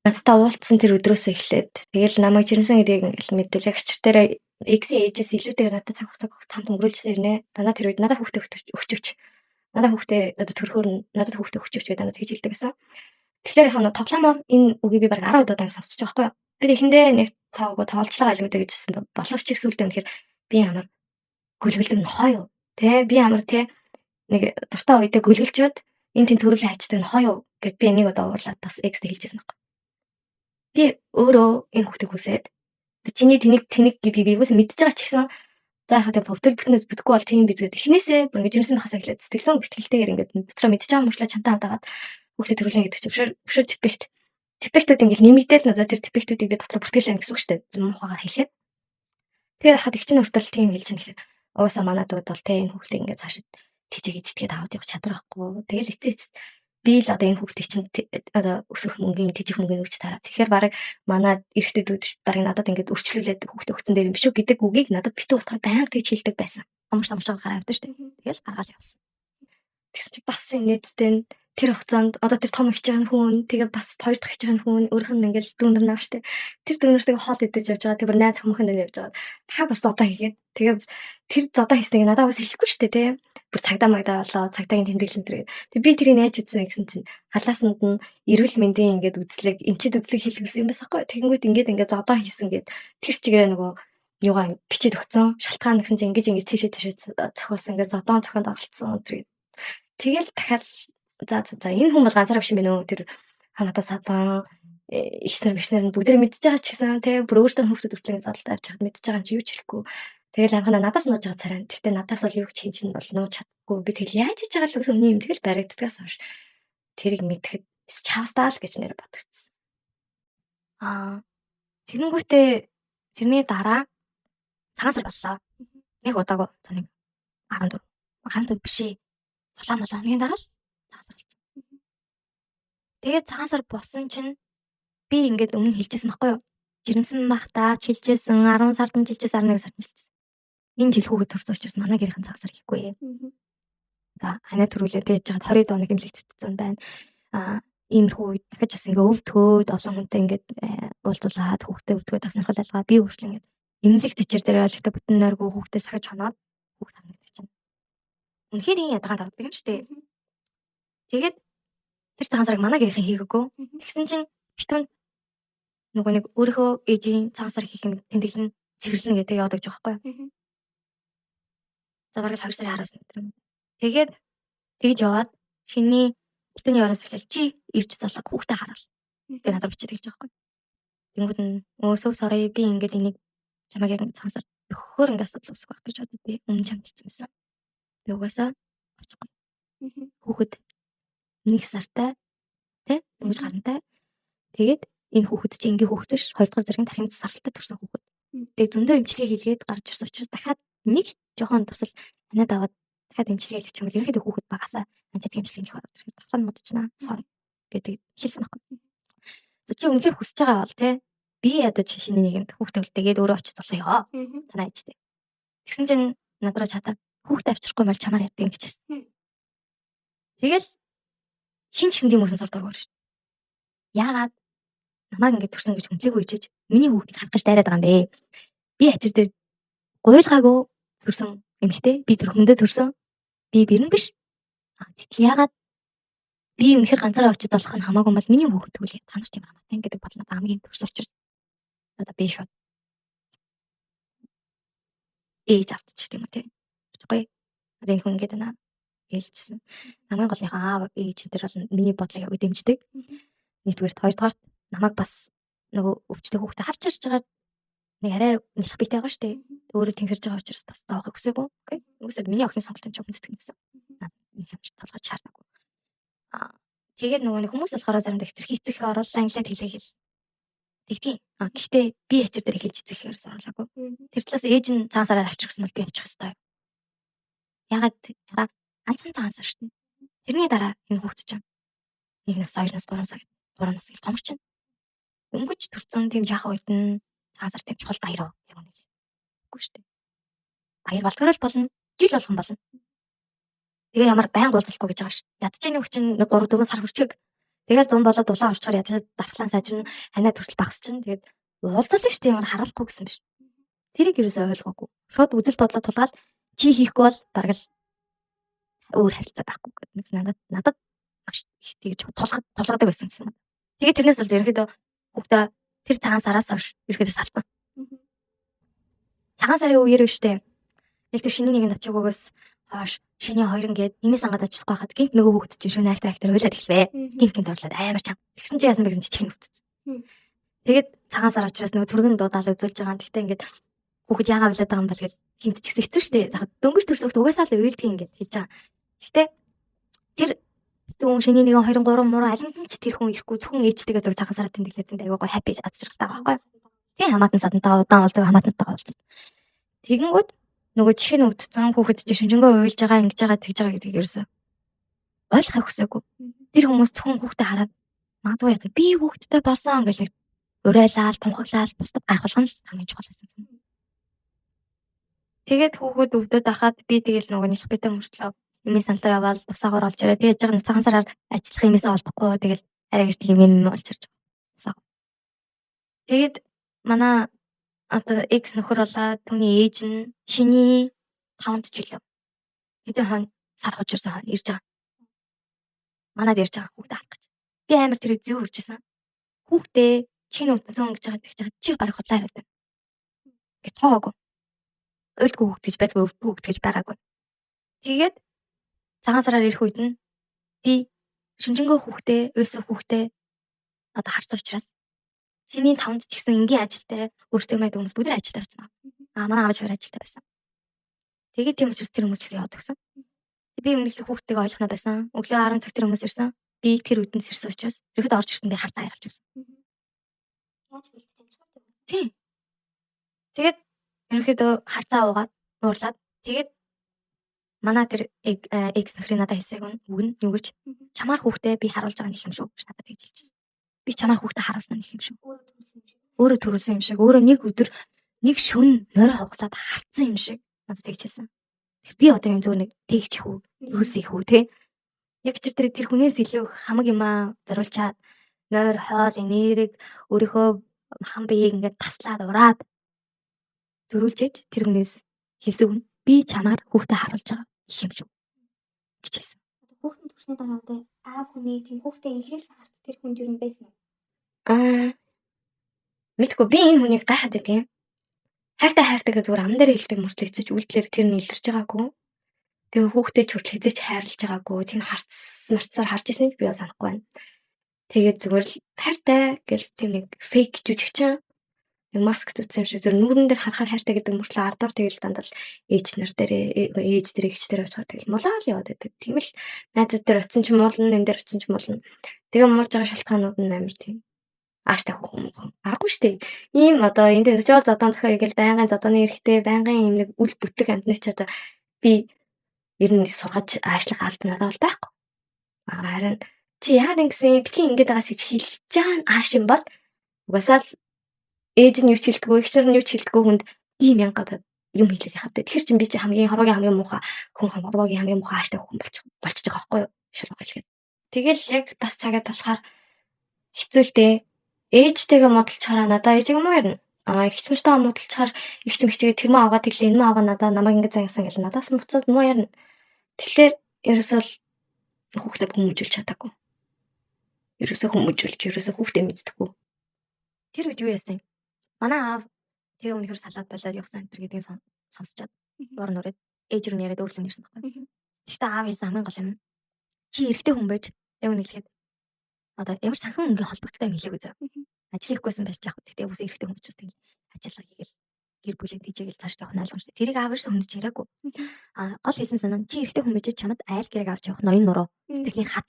надтай уулзсан тэр өдрөөсөө эхлээд тэгэл намайг жирэмсэн гэдгийг ингээл мэдээлэл агчтараа X-ийн ээжээс илүүтэйгээр надад цаг хамт өнгөрүүлсэн ирнэ. Дандаа тэр үед надад хүүхдээ өгчөөч. Надад хүүхдээ одоо төрхөөр надад хүүхдээ өгчөөч гэдэг надад хийж хэлдэг гэсэн. Тэгэхээр яхаа тоглоомоор энэ үгийг би баг 10 удаа сонсож байгаа байхгүй юу. Тэгээд эхэндээ нэг тоолцлоо айлгуудаа гэжсэн боловч их сүлдээ үнэхээр би амар гүлгэлдэг нохоо юу. Тэ би амар тэ нэг дуртай үедээ гүлгэлжүүд энэ тийм төрөлөө хайчдаг нохоо юу гэд би нэг удаа уурлаад бас X-тэй хэлжсэн байхгүй. Би өөрөө энэ хүүхдийг хүсээд чиний тэнэг гэдгийг би үгүй мэдчихэж байгаа ч гэсэн за яг тэ повтор бүтнээс бүтэхгүй бол тийм биз гэдэг. Эхнээсээ бүр ингэ жирэмсэн хасаа эхлээд сэтгэл зүйн бэтгэлтэйгээр ингээд дотроо мэдчихэж байгаа мөрчлөө чамтай хамтаагаад хүүхдээ төрүүлнэ гэдэг чинь өшөө типектүүд ингээд нэмэгдээл нэ за тэр типектүүдийг би дотроо бүртгэлээ гэсэн үг шүү дээ. Мухагаар хэлээд. Тэгээд хахад их чинь хүртэл тийм хэлж байгаа хэрэг. Угаасаа манад бол тэ энэ хүүхдээ ингээд цаашид тийчээгээ тэтгээд аваад явах чадвар байхгүй. Тэгэл эцээц би л одоо энэ хүүхдийг чинь одоо өсөх мөнгөний тийчих мөнгөний өгч тараа. Тэгэхээр баг манай эрэгтэйдүүд баг надад ингээд өрчлүүлээд хүүхдээ өгсөн дээр юм биш үү гэдэг үгийг надад битүү утгаар байнга тэгж хэлдэг байсан. Амарч гараа авдаг шүү дээ. Тэгэл гаргаал явсан. Тэгс чи бас инээдтэй тэр хугацаанд одоо тэр том ихж байгаа хүн тэгээ бас хоёр дахь ихж байгаа хүн өөрөх нь ингээд дүүнэр нааш тэ тэр дүүнэртэйгээ хоол идэж явж байгаа тэр бүр найз хүмүүхэн дээр явж байгаа. Дахиад бас зодоо хийгээд тэгээ тэр зодоо хийснийг надад бас хэлэхгүй шүү дээ тэ. Бүр цагдаа магдаа болоо цагдаагийн тэмдэглэн тэр. Тэг би тэрийг найж үзсэн гэсэн чинь халаасанд нь эрүүл мэндийн ингээд үзлэг эмчэд үзлэг хийлгэсэн юм басахгүй. Тэгэнгүүт ингээд зодоо хийсэн гэд тэр чигээрээ нөгөө юугаа бичээд өгсөн. Шалтгаан гэсэн чинь ингэж тийшээ зохиосон ингээд зодоон зохионд оролцсон тэр. Тэгэл дахиад за энэ хүн бол ганцаараа биш юм байна уу? Тэр хамаатаа садан ихснэр бүгдээ мэдчихэж байгаа ч гэсэн тий бүр өөртөө хүүхдэд хүртэл задлаа авч хаад мэдчихэж байгаа юм чи юу ч хэлэхгүй. Тэгэл анхаа надаас нууж байгаа царай. Тэгтээ надаас бол юу ч хийж нь бол нууж чадахгүй. Би тэгэл яаж хийж байгаа л гэсэн юм тэгэл баригддгаас хойш тэрийг мэдхэд чавстаа л гэж нэр бодогдсон. Тэгэнгүүтээ тэрний дараа цагаан сар боллоо. Нэг удаагүй за нэг 14 биш ээ. Улаан хоногийн дараа л цагаан сар болсон. Тэгээд цагаан сар болсон чинь би ингээд өмнө хэлжсэн байхгүй юу? Жирэмсэн бахтаа чилжсэн 10 сард нь чилжсэн 11 сард нь чилжсэн. Энэ жил хүүхэд төрсөн учраас манай гэрхэн цагаан сар хийхгүй. За ханаа төрүүлээд ээж жаад 20 доног имлэг төвтсөн байна. Иймэрхүү үед дахиж бас ингээ өвдгөөд олон хүнтэй ингээд уулзуулаад хүүхдээ өвдгөөд таснархал алгаа би хүртэл ингээд имлэг тичэр дээр ойлгохтой бүтэн нойргүй хүүхдээ сахиж хоноод хүүхд харагдаж байна. Үнэхээр энэ ядгаанд ордог юм шүү дээ. Тэгээд тэр цагаан сарыг манай гэрхэн хийгээгүй. Тэгсэн чинь битүүн нөгөө нэг өөрийнхөө ээжийн цагаан сар хийх юм тэмдэглэн цэвэрлэнэ гэдэг яваад гэж байгаа байхгүй юу? За бараг 2 сарын 19 өдөр юм. Тэгээд тэгж яваад шиний битүүний ороос эхлээл чи ирж залга хүүхдээ хараал. Би надад бичиж хэлж байгаа байхгүй юу? Тэнгүүд нь өөсөө sorry би ингээд энийг чамайг яг цагаан сар өгөхөөр ингээд асуудал үүсэх байх гэж бодод би өмнө чамд хэлсэн байсан. Би угаасаа очихгүй. Хүүхэд 1 сартай тий дөнгөж гарантай. Тэгээд энэ хүүхэд чи ингээ хүүхэд биш 2 дахь зэргийн тархины цус саралтай төрсэн хүүхэд. Тэгээд зөндөө эмчилгээ хийлгээд гарч ирсэн учраас дахиад нэг жоохон тусал танад аваад дахиад эмчилгээ хийх юм бол ерөнхийдөө хүүхэд багасаа анчид эмчилгээний их ороод ирэхээр тавсан модчнаа. Sorry. гэдэг хэлсэн байхгүй. За чи үнэхээр хүсэж байгаа бол те би ядаж шинэ нэгэнд хүүхдээ үлдээгээд өөрөө очиж золгоё. Танаа ээжтэй. Тэгсэн чинь надраа чатаа хүүхдээ авчрахгүй бол чамаар яддаг гэж хэлсэн. Тэгэл хин ч гэсэн тийм үсэн сурдаг шүү. Яагаад намайг ингэж төрсөн гэж хүндлээгүй ичиж миний хүүхдийг харах гэж дайраад байгаа юм бэ? Би ачир дээр гуйлгаагүй төрсөн эмэгтэй. Би тэр хүндээ төрсөн. Би бэрэн биш. Тэгтэл яагаад би үнэхээр ганцаараа очиж залах нь хамаагүй бол миний хүүхэд тэгвэл та нарт юм хамаатай гэдэг бол надад хамгийн төрсөн учраас надад би шууд ээж автчих тийм үү те. Очихгүй. Одоо энэ хүн ингэдэг наа гэлжсэн. Намайг голынхаа аав ээж тэр бол миний бодлыг яг дэмждэг. Нэгдүгээр хоёрдугаар намайг бас нөгөө өвчтөе хүүхдээ харж байгаа нэг арай нялх битэй байгаа штэ. Өөрөө тэнхэрж байгаа учраас бас зоохыг хүсээгүй. Окей. Үгүйсээ миний охины сонголт юм чи хүндэтгэх гэсэн. Нэг юм толгой чаардаггүй. Тэгээд нөгөө нэг хүмүүс болохоор заримдаа хэцэрхий эцэх оруулаа англиад хэлээ хэл. Тэгтий. Гэхдээ би ячир дээр хэлж эцэхээр оруулаагүй. Тэр талаас ээж нь цаасаараа авчих гэсэн бол би авчих ёстой. Ягаад дараа ганцхан цаасаар штэ. Тэрний дараа энэ хүүхд чинь 1 нас 2 нас 3 сар 3 нас гэл томорч байна. Өнгөж төрцөн тийм жаахан үед нь цаасаар тийм чухал баяраа яг үнэ. Үгүй штэ. Баяр болдгоор л болно. Жил болгон болно. Тэгээ ямар байнга уулзахгүй гэж байгаа ш. Ядчихны хүчин 3 4 сар хүрчиг. Тэгэл 100 болоод дулаан орчхоор ядаж дархлаан сайжрна. Ханаа төртөл багсчин. Тэгээд уулзуулна штэ ямар харуулахгүй гэсэн биш. Тэрийг юусоо ойлгоогүй. Шууд үзэл бодлоо тулгаад чи хийхгүй бол бараг л өөр харилцаа байхгүй гэдэг. Надад маш их тэгж тулгадаг байсан гэх юм. Тэгээд тэрнээс бол ерөнхийдөө хүүхдээ тэр цагаан сараас хойш ерөнхийдөө салцсан. Цагаан сарын үеэр штэ. Яг тэр шинэ нэгэн очиг өгөөс хойш шиний хоёр ингээд нэмээс ангаад ажиллахгүй хахад гинт нөгөө хүүхэд чинь шөнө актер хуйлаад эхлэвэ. Гинт орлоод амар чам. Тэгсэн чи яасан бэ гэсэн чи чихэн өвцсөн. Тэгээд цагаан сар учраас нөгөө түргэн дуудаал үзүүлж байгаа. Тэгтээ ингээд хүүхэд яагаад уйлаад байгаа юм бол гэж хинт ч гэсэн хэцүү штэ. За дөнгөж төрсөөхт угаасаа л уйлдгийг ингээд хийж байгаа. Тэгтээ тэр битүүн шиний нэгэн 2 3 муруу аль нь ч тэр хүн ирэхгүй зөвхөн ээжтэйгээ зөв цагаан сараа тэмдэглээд айгаа гоо хаппи аз жаргалтай байгаа байхгүй. Тэг хамаатан садантаа удаан бол зөв хамаатнуудтайгаа уулзсан. Тэгэнгүүт нөгөө чихэн өвдсөн хүүхэд чинь шүнжэнгөө уйлж байгаа ингэж байгаа тэгж байгаа гэдгийг ерөөсөө ойлгохыг хүсээгүй. Тэр хүмүүс зөвхөн хүүхдээ хараад магадгүй яг би хүүхэдтэй болсон гэж нэг урайлал, тунхаглал, бусдад гайхуулах нь хамгийн чухал байсан. Тэгээд хүүхэд өвдөд ахаад би тэгэл нөгөө нэлх битэн мөртлөө эмээ саналаа яваал тусаагаар олж ирээ. Тэгээд жиг цагаан сараар ажиллах эмээсээ олдохгүй. Тэгэл арай гэрт юм болж ирж байгаа. Тэгээд манай одоо X нөхөр болоод түүний ээж нь шиний 5 жилөө. Хэдэн хон сар хожирсан хон ирж байгаа. Манад ирж байгаа хүүхдээ харах гэж. Би амар тэр зүү үржсэн. Хүүхдээ чихэн өвдсөн гэж байгаа тэгж байгаа. Чи барах худлаа яриад байна. Гэт тоогүй. Уйлдгүй хүүхд гэж байдгүй, өвдгүй хүүхд гэж байгаагүй. Тэгээд цагаан сараар ирэх үед нь би шүнжэнгөө хүүхдээ, уйлсан хүүхдээ одоо харсан учраас чиний 5 ч гэсэн энгийн ажилтай өөртөө мэд хүмүүс бүгд ажилтай байсан байна. Манай аав хоёр ажилтай байсан. Тэгээд тийм учраас тэр хүмүүс ч гэсэн яваад өгсөн. Би өмнөх хүүхдтэйгээ ойлгохноо байсан. Өглөө 10 цаг тэр хүмүүс ирсэн. Би тэр үдэнд ирсэн учраас ирэхэд орж ирсэн би харцаа ярилж өгсөн. Яаж бэлдэж юм бэ? Тийм. Тэгээд ерөнхийдөө харцаа уурлаад тэгээд манай тэр X нөхрийн надад хэлсэг үгэн юу гэж чамаар хүүхдээ би харуулж байгаа нэг юм шүү гэж надад тэгж хэлчихсэн. Би чамаар хүүхдээ харуулсан нэг юм шүү. Өөрөө төрүүлсэн юм шиг. Өөрөө нэг өдөр нэг шөнө нойроо хугацаад харцсан юм шиг надад тэгж хэлсэн. Би одоо юм зөв нэг тэгчих үү, төрүүлсэх үү те. Яг тэр хүнээс илүү хамаг юмаа зориулчаад нойр хоол энерги өөрийнхөө махан биеийг ингээд таслаад ураад төрүүлжээж тэр хүнээс хэлсэн үг би чамаар хүүхдээ харуулж байгаа их юм шүү гэж хэлсэн. Одоо хүүхдийн төрсний дараа одоо аав хүний тийм хүүхдээ инхээс харц тэр хүнд юу юм байсан уу? Мэдгүй би энэ хүнийг гайхаад байт юм. Хайртай гэж зүгээр ам дээр хэлдэг мөртлөө эцэж үйлдэлээр тэр нь илэрч байгаагүй. Тэгээ хүүхдээ ч хүртэл хязгаарч хайрлаж байгаагүй. Тийм марцсаар харж ирсэн ч би бас санахгүй байна. Тэгээд зүгээр л хайртай гэл тийм нэг фейк жүжигчин нэг маск зүтсэн юм шиг зөв нүрэн дээр харахаар хайртай гэдэг мөртлөө ардуур тэгэл дандаа ээж нар дээр ээж дээр эгч дээр очихоор тэгэл мулаа л яваад байдаг. Тийм л найзууд дээр очисон ч муулна, энэ дээр очисон ч муулна. Тэгээ муулж байгаа шалтгаанууд нь амар тийм ааштай хүмүүс аргагүй штэ. Ийм одоо энд очиол зодон зохио гэл байнгын зодооны эрэхтэй байнгын юм нэг үл бүтэг амтны ч одоо би ер нь сургаж аашлах албан надад бол байхгүй. Харин чи яагаад ингэсэн битгий ингэж байгаас гэж хэлж байгаа нь ааш юм бол угаасаа л ээж нь юу ч хэлдэггүй, их нар нь юу ч хэлдэггүй хүнд би мянга гадаад юм хэлээд яхав. Тэгэхээр чи би чи хамгийн хорвогийн хамгийн муухай хүн хорвогийн хамгийн муухай ааштай хүн болчихж байгаа байхгүй юу? Шулууга хэлгээд. Тэгэл яг бас цагаад болохоор хэцүү л дээ. Ээжтэйгээ муудалчаараа надаа ээж юм уу ярина. Ихч нартай муудалчаар их юм хичээгээ тэр мөн аваад ирлээ, энэ мөн аваа надаа намайг ингэ зангасан гэл надаас нь буцаад муу ярина. Тэгэхээр ерөөсөө л хүүхдээ хүмүүжүүлж чадаагүй. Ерөөсөө хүмүүжүүлж, ерөөсөө хүүхдээ мэддэггүй. Тэр үед юу яасан? Манай аав тэгээ өнөхөр салаад болоод явсан энэ гэдгийг сонсчод бор нүрээд ээж рүү яриад өөрлөө нэрсэн байхгүй. Гэхдээ аав яасан хамгийн гол юм. Чи эрэгтэй хүн байж яг үнэ хэлэхэд одоо ямар санхан ингээ холбогдтой юм хэлээгүй зав. Ажил хийхгүйсэн байж яах вэ? Гэхдээ ус эрэгтэй хүн учраас тэгэл ажиллаа хийгээл гэр бүлээ дижээгэл цааш тавах ойлгомжтой. Тэрийг ааварс хөндөж яриаггүй. Гол хэлсэн санаа чи эрэгтэй хүн байж чамд айл гэрэг авч явах ноён нуруу сэтгэлийн хат.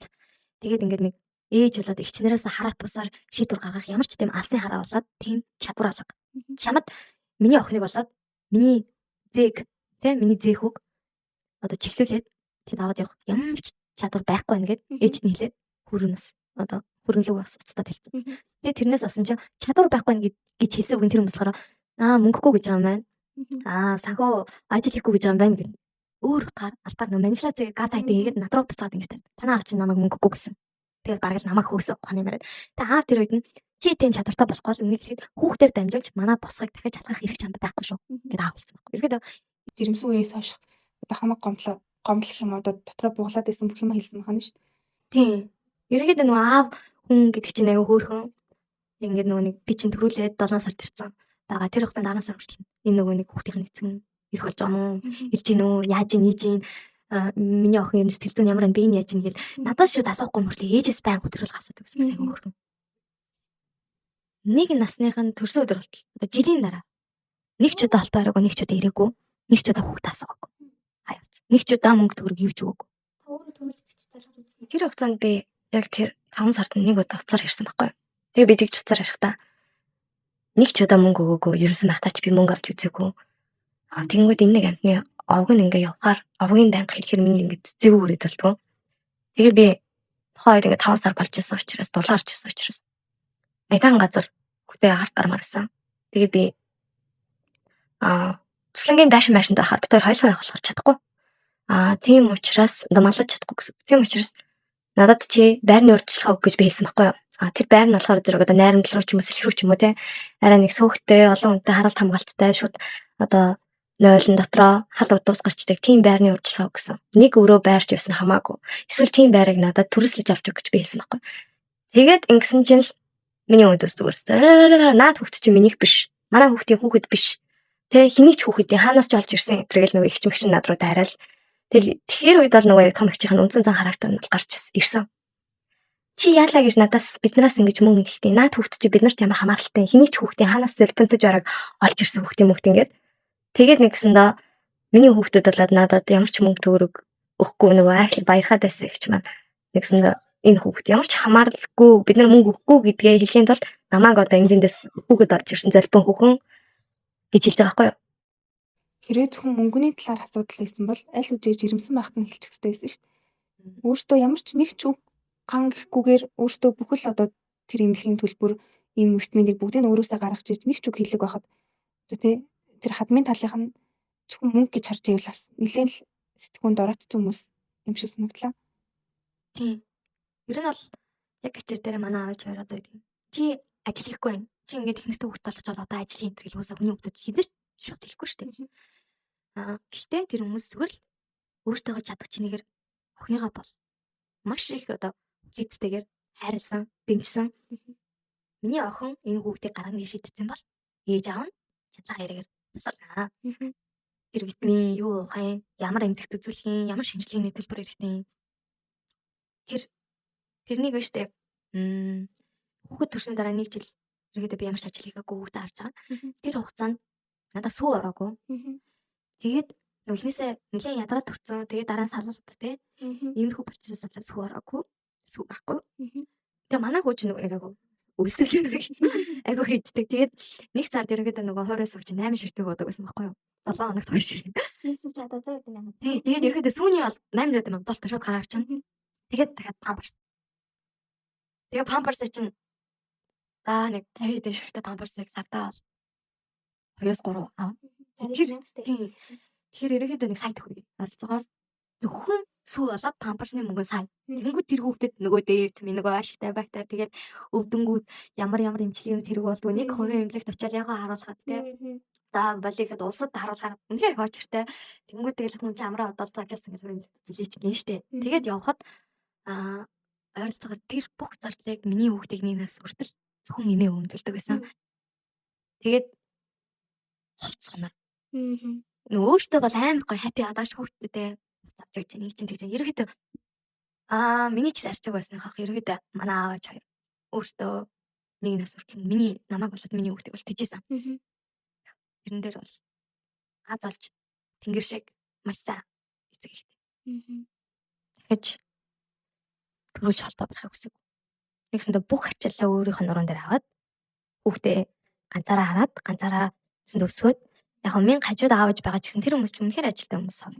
Тэгээд ингээд нэг ээж болоод эгчнэрээс хараат тусаар шийдвэр гаргах ямар ч тийм алсын хараа болоод тийм чадвар алга. Чамд миний охиныг болоод миний зээг миний зээх үг одоо чиглүүлээд тэд аваад явах ямар ч чадвар байхгүй байна гэд ээж нь хэлээд хүрнэс одоо хөрөнгөлөг бас уцтаад хэлсэн. Тэгээд тэрнээс авсан чинь чадвар байхгүй гэж хэлсэн үг нь тэр хүмүүс болохоор мөнгөгүй гэж байгаа юм байна. Санхүү ажил хийхгүй гэж байгаа юм байна гэд өөр утгаар алтаар нөө манипуляц гад хайд хийгээд над руу буцаад ингэж тавь. Танаа авч намайг мөнгөгүй гэсэн. Тэгээд бараг л намайг хөөсөн ухааны яриад. Тэгээд аав тэр үед нь чи тийм чадвартай болохгүй л нэг ихэд хүүхдээр дамжуулж манай босгыг дахиж халахах хэрэг чамд байхгүй шүү гэд аав хэлсэн байна. Ерөөдөө Жирэмсэн үеэс хойш одоо хамаг гомдлох юм одоо дотроо бууглаад байсан бүх юм хэлсэн байна шүү дээ. тийм. Ерөөдөө нөгөө аав хүн гэдэг чинь аяга хөөрхөн. Ингээд нөгөө нэг би чинь төрүүлээд 7 сард ирсэн. Бага тэр хугацаанд 10 сар хүртэл энэ нөгөө нэг хүүхдийн эцэг нь ирэх болж байгаа юм уу? Ирж гин үү? Яаж ийн ийж ийн? Миний охин ер нь сэтгэл зүйн ямар би энэ яаж ийн гэл надаас шууд асуухгүй мөрлөө ээжээс баян хөтрүүлэх асуудаг гэсэн аяга хөөрхөн. Нэг насных нь төрсөн өдөр болтол одоо жилийн дараа нэг ч удаа холбоо ороогүй, нэг ч удаа ирээгүй, нэг ч удаа хүүхдээ асуугаагүй. Хаяац. Нэг ч удаа мөнгө төгрөг юу ч өгөөгүй. Өөрөө төрүүлж бичиж залгаж үзсэн. Тэр хугацаанд би яг тэр 5 сард нэг удаа уцаар ирсэн байхгүй. Тэгээ би тэгж уцаар ирэхдаа нэг ч удаа мөнгө өгөөгүй, ерөөсөн багтаач би мөнгө авч үзээгүй. Тэнгүүд энэ нэг амтны овг нь ингээ явахаар овгийн банк хэлэхэр миний ингээ зэв өрөөд болтгоо. Тэгээ би тухайд ингээ 5 сар болж исэн учраас дулаарч исэн учраас айтан газар хүүхдээ харт гармаар байсан. Тэгээ би цэслэнгийн байшин байхаар бид хоёр хоёулаа явах болохоор чадахгүй. Тийм учраас маллаж чадахгүй гэсэн. Тийм учраас надад чи байрны урьдчилгаа өг гэж би хэлсэн байхгүй юу? Тэр байр нь болохоор зэрэг одоо найрамдал руу ч юм уу сэлхэр ч юм уу те арай нэг сөөхтэй олон хүнтэй харалт хамгаалттай шууд одоо нойлон дотроо хал удуус гарчдаг тийм байрны урьдчилгаа өгсөн. Нэг өрөө байрч явсан хамаагүй. Эсвэл тийм байрыг надад төрөслөж авч өг гэж би хэлсэн байхгүй. Тэгээд ингэсэн чинь л миний өдөөс зүгээр. Наад хүүхд чинь минийх биш. Манай хүүхдийн хүүхэд биш. Тэ хэний ч хүүхэдийн хаанаас ч олж ирсэн. Тэргээл нөгөө их чимэгч над руу дайрал. Тэгэхээр үед бол нөгөө комикчийн үндсэн зан характер нь гарч ирсэн. Чи яалаа гэж надаас биднээс ингэж мөнгө ихтэй. Наад хүүхд чи бид нарт ямар хамааралтай. Хэний ч хүүхдийн хаанаас зөлбөнтөж орог олж ирсэн хүүхдийн мөнгө ингээд. Тэгээд нэгсэндээ миний хүүхдүүд болоод надад ямар ч мөнгө төгрөг өгөхгүй нөгөө айхл баярхаад байсан гэж маань нэгсэндээ энэ хүүхд ямар ч хамааралгүй бид нар мөнгө өгөхгүй гэдгээ хэлхийн тулд намайг одоо эндээс хүүхэд олж ирсэн зөлбөн хүүхэн гэж хэлж байгаа байхгүй юу? Хэрвээ зөвхөн мөнгөний талаар асуудал байсан бол аль үжиг жирэмсэн байхад нь хэлчих хэрэгтэй байсан шүү дээ. Өөртөө ямар ч нэг ч үг ган гэхгүйгээр өөртөө бүхэл одоо тэр имлэгийн төлбөр ийм витаминыг бүгдийг нь өөрөөсөө гаргаж иж нэг ч үг хэлэг байхад тий тэр хадмын талынх нь зөвхөн мөнгө гэж харж ивэл бас нэлээд л сэтгүүнд оройтсон хүмүүс юм шиг санагдлаа. Тийм. Ер нь бол яг ачир дээр манай аавч хоёр одоо үгүй. Чи ажил хийхгүй байна. Чи ингээд их нэртэй хүүхд болгож бол одоо ажил хийн гэх юусаа хүний хүүхдэд хийдэж шууд хэлэхгүй шүү дээ. Гэхдээ тэр хүмүүс зүгээр л өөртөөгөө чадах чинийгээр охиныгоо бол маш их одоо лицтэйгээр хайрлсан, дэмжсэн. Миний охин энэ хүүхдийг гарганы шийдсэн бол ээж аав нь чадлага яриагаар тусалнаа. Тэр витамин юу уух юм, ямар эмдэгт үзүүлэх юм, ямар шинжилгээний төлбөр хэрэгтэй юм. Тэрнийг нь штэ хүүхэд төрсөн дараа нэг жил ерөөдөө би ямар ч ажил хийгээгүй хүүхдээ харж байгаа. Тэр хугацаанд надад сүү ороогүй. Тэгээд нөхнөөсөө нэлээд ядраад төрсөн. Тэгээд дараа нь салалт тий. Иймэрхүү процессээс болоод сүү ороогүй. Сүү байхгүй. Тэгээ манай хөөч нөгөө нэг өсөлт айгу хийддэг. Тэгээд нэг сард ерөөдөө нөгөө хоороос сурч 8 ширтэг уудаг байсан байхгүй юу? 7 хоногт 2 ширтэг. Нэгсэн чи одоо 100 юм байна. Тий. Тэгээд ерөөдөө сүүний бол 800 юм золтой шууд гараа авчихна. Тэгээд дахиад памперс. Тэгээ памперсыг чинь нэг 50 эдэн ширхтээ памперсыг сардаа бол 2-3 авна. Тэр тийм. Тэгэхээр ерөнхийдөө нэг сая төгрөг ойролцоогоор зөвхөн сүү болоод памперсны мөнгө сая. Тэнгүүд тэр хүүхдэд нөгөө D витамин нөгөө ашигтай бактери тэгээд өвдөнгүүд ямар эмчилгээ тэрэг болдгоо 1% эмнэлэгт очиад ягаа харуулхад тий. За болихэд улсад харуулахаар үнэхээр их очиртай. Тэнгүүд тэгэл хүн чинь амраа бодол цаг гэсэн гэж зүйлээ чинь гин штэ. Тэгээд явхад ойролцоогоор тэр бүх зардлыг миний хүүхдийг нэгнээс хүртэл зөвхөн эмээ өмдөлдөг гэсэн. Тэгээд хувц сунаар. Өөртөө бол амар гоё хаппи адааш хүүхдтэй авч гэж нэг чинь тэгж ерөөхдөө миний ч арчиг байсан хах ерөөдөө манай аавч хоёр өөртөө нэг нас хүртэл миний намайг болоод миний хүүхдийг бол тэжээсэн. Тэрэн дээр бол аз олж тэнгэр шиг маш сайн эцэг ихтэй. Дахиж төрүүлж холбоо барахыг хүсэв. Нэгсэндээ бүх ачааллаа өөрийнх нь нуруунд дээр аваад хүүхдээ ганцаараа хараад ганцаараа өсгөөд яг минь хажууд аавж байгаа ч гэсэн тэр хүмүүс ч үнэхээр ажилтаа хүмүүс сав.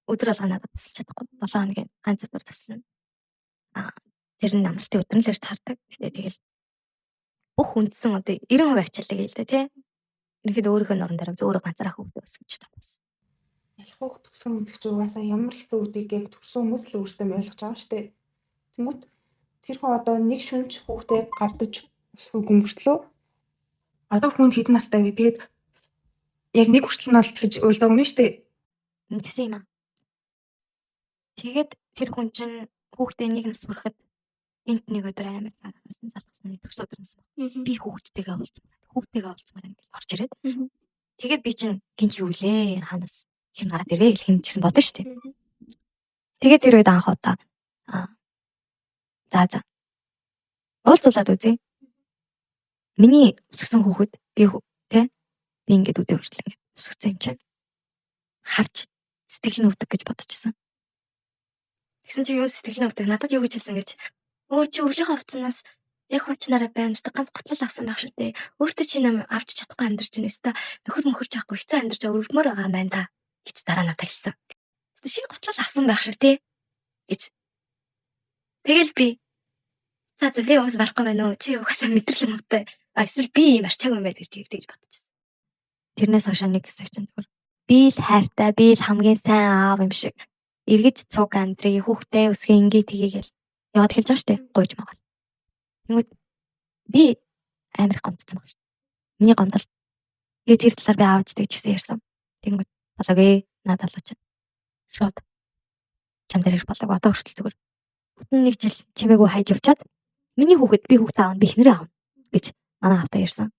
Өдөр алга надад тусалж чадахгүй 7 хоногийн ганц өдөр туслана. Тэр нь амралтын өдөр л таардаг. Тэгэл бүх үндсэн одоо 90% ачааллаа гээл дээ тий. Ерөнхийдөө өөрийнхөө нуруунд дээр авч өөрөө ганцаараа хүүхдээ өсгөж тавсан. Ялах хүүхд төсгөн гэдэг чинь угаасаа ямар хэцүү үүдийг яг төрсөн хүмүүс л өөрсдөө ойлгож байгаа шүү дээ. Тэнгүүт тэр хүн одоо нэг шүнж хүүхдээ гардаж өсгөх өнгөртлөө одоо хүн хэдэн настай вэ? Тэгээд яг нэг хүртэл нь бол тэгж уйлдаг юм шүү дээ. Ингэсэн юм аа. Тэгээд тэр хүн чинь хүүхдээ нэг нас хүрэхэд энд нэг өдөр амар зарсан залгасан төрс өдөр нас. Би хүүхдтэйгээ уулзмаар ингээд орж ирээд. Тэгээд би чинь гинт юу лээ? Ханаас хэн гараад ирээ гэх юм чигсэн бодно шүү дээ. Тэгээд тэр үед анх удаа за уулзуулаад үзье. Миний өсгсөн хүүхэд би ингээд үдээ хүртэл ингээд өсгсөн юм чинь харж сэтгэл нь өвдөг гэж бодчихсон. Тэгсэн чи юу сэтгэл нь өвдөг надад юу гэж хэлсэн гэж чи өвлийнхөө хувцснаас яг хуучнараа байна ч ганц готлол авсан байх шүү дээ. Өөртөө чи нам авч чадахгүй амьдарч байна өстө нөхөр мөхөрч яахгүй хэцүү амьдарч өргөмөр байгаа юм байна да гэж дараа надад хэлсэн. Өстө шинэ готлол авсан байх шүү дээ гэж. Тэгэл би за би уус барахгүй байна уу? Чи угаасаа мэдрэл муутай. Эсвэл би юм арчаагүй юм байна гэж тэгж бодчихсон. Тэрнээс хойш нэг хэсэг чинь зүгээр би л хайртай, би л хамгийн сайн аав юм шиг эргэж цуг амьдрыг хүүхдээ өсгөө ингээ тгийгээл яваад хэлж байгаа штэ гойж магаал. Тэнгүүд би амар гомдсон баг. Миний гомдол. Тэгээд тэр талаар би аавчдаг ч гэсэн ярьсан. Тэнгүүд болоогүй наа залууч. Шууд чам дээр болоог одоо хүртэл зүгээр. Бүтэн нэг жил чимээгүй хайж явчаад миний хүүхэд би хүүхдээ аав би ихнэрээ аав гэж манай аавтай ярьсан.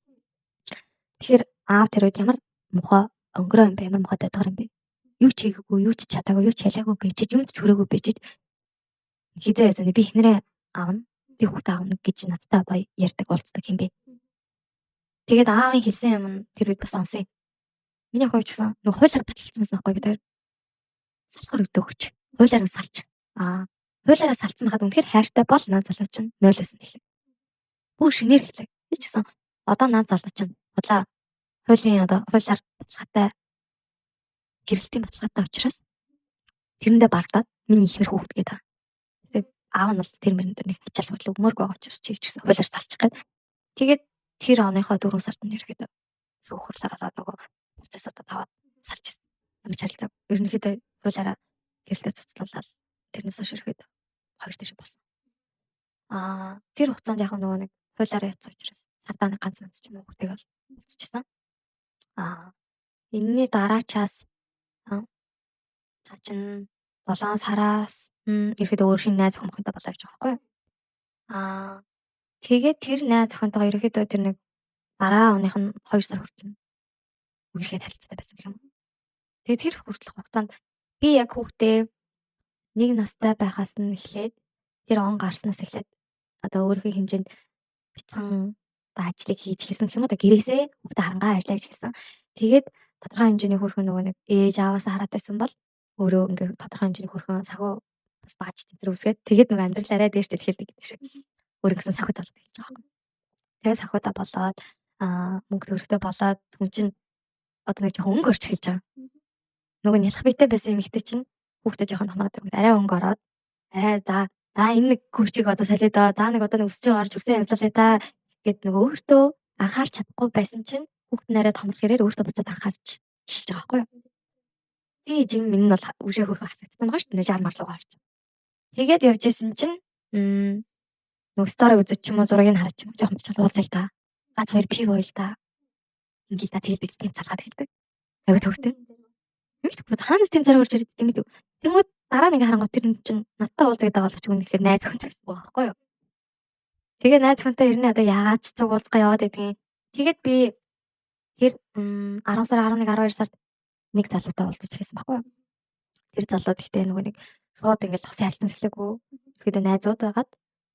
Тэгэхээр аав тэр үед ямар мухаа өнгөрөө юм бэ? Ямар мухатай тохор юм бэ? Юу ч хийгээгүй, юу ч чадаагүй, юу ч хэлээгүй бийчиж, юмд ч хүрээгүй бийчиж хизээ ясаа би ихнэрээ аавна, би хүүхдээ аавна гэж надтай гоё ярьдаг уулздаг юм бэ. Тэгээд аавын хэлсэн юм нь тэр үед бас онсон юм. Миний охин ч гэсэн нөгөө хуулиар баталсан байхгүй бид хоёр. Салхар өгдөг хүч. Хуулиараа салж. Хуулиараа салцсан хаад үнэхээр хайртай бол наад залуу чинь 0-оос нь эхлэв. Бүр шинээр эхлэв. Би ч гэсэн одоо наад залуу чинь бодлоо хуулийн одоо хуулиар баталгаатай гэрэлтийн баталгаатай учраас тэрэндээ бардаад миний ихнэр хүүхэд гэдэг. Тэгээд аав нь бол тэр мэрэнд нэг ачаал хөдлөг өгмөргүй байгаа учраас чи ч гэсэн хуулиар салчих гээд. Тэгээд тэр оныхоо 4 сард нь ирэхэд шүүхрлаар ороод нөгөө процессуудаа таваад салж ирсэн. Ямар ч харилцаа. Ерөнхийдөө хуулиараа гэрэлтээ цуцлуулаад тэрнээс хойш ирэхэд 2 тийш болсон. Тэр хугацаанд яг нөгөө нэг хуулиараа яцсан учраас сардаа нэг ганц мэд ч юм уу хүүхдийг бол уулзчихсан. Энэний дараачаас цаа чин 7 сараас ирэхэд өөр шинэ найз охинтой болоо гэж байгаа байхгүй юу? Тэгээд тэр найз охинтойгоо ирэхэд тэр нэг дараа оных нь 2 сар хүртэл үерхэд харилцаатай байсан юм. Тэгээд тэр хүртэл хугацаанд би яг хүүхдээ нэг настай байхаас нь эхлээд тэр он гарснаас эхлээд одоо өөрийнхөө хэмжээнд бяцхан ажлыг хийж хэлсэн гэх юм уу гэрээсээ хүүхдээ харангаа ажиллаж хэлсэн. Тэгээд тодорхой хэмжээний хөрхөн нөгөө нэг ээж аваасаа хараад байсан бол өөрөө ингээ тодорхой хэмжээний хөрхөн сагуу бас бааж тэтэр үсгээд тэгээд нөгөө амьдралаараа дээш тэтгэлдэг гэдэг шиг өөрөө гэсэн сахиуд болоод хэлж байгаа юм. Тэгээд сахиудаа болоод мөнгө төрөхтэй болоод хүн чинь одоо нэг жоохон өнгө орч эхэлж байгаа. Нөгөө нялх биетэй байсан эмэгтэй чинь хүүхдээ жоохон хамраад ирээд арай өнгө ороод арай за За энэ нэг хурцыг одоо солио доо. За нэг одоо нэг өсөж байгаа орж өсөө янзлалаа та гэд нөгөө өөртөө анхаарч чадахгүй байсан чинь хүүхэд нараа томрох хэрээр өөртөө буцаад анхаарч эхэлж байгаа байхгүй юу? Тэгээ жин минь нь бол үшээ хөрхө хасагдсан байгаа шүү дээ. Жар марлуугаа харсан. Тэгээд явж исэн чинь нөгөө стори үзэж ч юм уу зургийг нь хараад ч юм уу жоохон бичил уулзъя л та. Гац хоёр пив уйл та. Ингээл та тэгээд тийм цалгаад хэлдэг. Аягүй төвөртэй. Мэдгүй хаанаас тийм зараа урж ирээд тийм мэдв. Тэнгүүд дараа нэг харангуй тэр чинь надтай уулзагдаа боловч үн гэхэлээ найз хүн цагсан байгаа байхгүй юу? Тэгээ найз хүнтэй ирнэ одоо яагаад ч цуг уулзгаа яваад байдгийг. Тэгээд би тэр 10 сар 11 12 сард нэг залуутай уулзаж ирсэн байхгүй юу? Тэр залуу гэхдээ нөгөө нэг шууд ингээл хосын харилцан сэхлээгүй. Тэгэхэд найзууд байгаад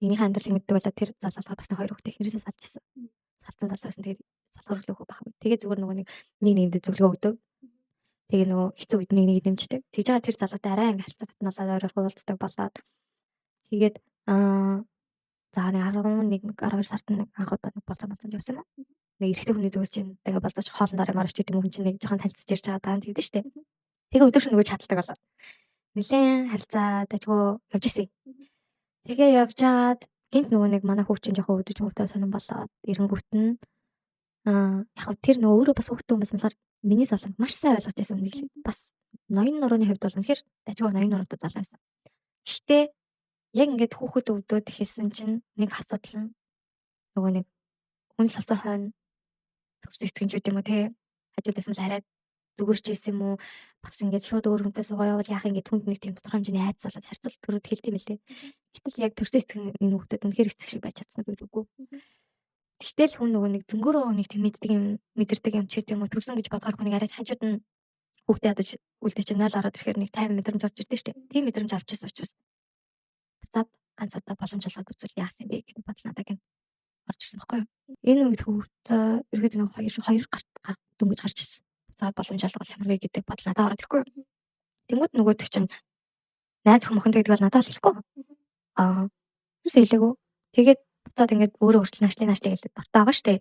энийхээ амьдралыг мэддэг болоод тэр залуугаар бас нэг хоёр хүүхдээ хэрээсээ салж ирсэн. Салцсан залуу байсан. Тэгээд залхуур хөөх байхгүй. Тэгээд зүгээр нөгөө нэг нэгэнд зөвлөгөө өгдөг. Тэгээ нөгөө хэцүү үед нэг дэмждэг. Тэгж байгаа тэр залуутай арай ингээ харилцаа татналаад ойроор уулздаг болоод тэгээд за нэг 11 12 сард нэг анхудаа нэг болцоо явсан юм. Нэг эрэгтэй хүний зүгээс чинь тэгээ болцооч хоолндоор юм арч гэдэг юм чинь нэг жоохон танилцж ирж байгаа даа тэгдэж штэ. Тэгээ өдөр шөнө нөгөө чаддаг болоо. Нилээн харилцаа дажгүй явж ирсэн. Тэгээ явж хаад гинт нөгөө нэг манай хүүчин жоохон өдөж мөвтэй сонирн болоод эренгүүт нь яг тэр нөгөө өөрөө бас хүүхдтэй хүмүүс болохоор миний залууг маш сайн ойлгож байсан нэг л бас ноён нурууны хувьд бол үнэхээр дажгүй ноён нуруутай залуу байсан. Гэхдээ яг ингээд хүүхэд өвдөөд эхэлсэн чинь нэг асуудал нь нөгөө нэг хүн л болсон хойно төрсөн эцгэнчүүд юм уу те хажуудаас нь арай зүгээр ч байсан юм уу бас ингээд шууд өөр хүнтэй суугаа явал яах ингээд хүнд нэг тийм тодорхой хэмжээний айц залаад харьцуулт төрөд хэлт юм лээ. Гэтэл яг төрсөн эцэг энэ хүүхдэд үнэхээр эцэг шиг байж чадсан үгүй. Тэгтэл хүн нөгөө нэг зөнгөөрөө нэг тийм мэдэрдэг юм ч гэдэг юм уу төрсөн гэж бодохоор хүнийг арай хажууд нь хүүхдээ ядаж үлдээ чинь 0 ороод ирэхээр нэг 50 мэдрэмж орж ирдэ штэ. Тийм мэдрэмж авч ирсэн учраас буцаад ганц удаа боломж олгоод үзвэл яасан бэ гэх бодол надад гэнэ орж ирсэн байхгүй юу. Энэ үед хүүхдээ ерөөд нэг хоёр гарт дөнгөж гарч ирсэн. Буцаад боломж олгол ямар вэ гэдэг бодол надад ороод ирэхгүй юу. Тэнгүүд нөгөөдөг чинь найз хүмүүхэндээ гэдэг бол надад хэлэхгүй. Юусе хэлээгүү. Тэгээд буцаад ингээд өөрөө хүртэл наашлыг хэлээд баттай байгаа штэ.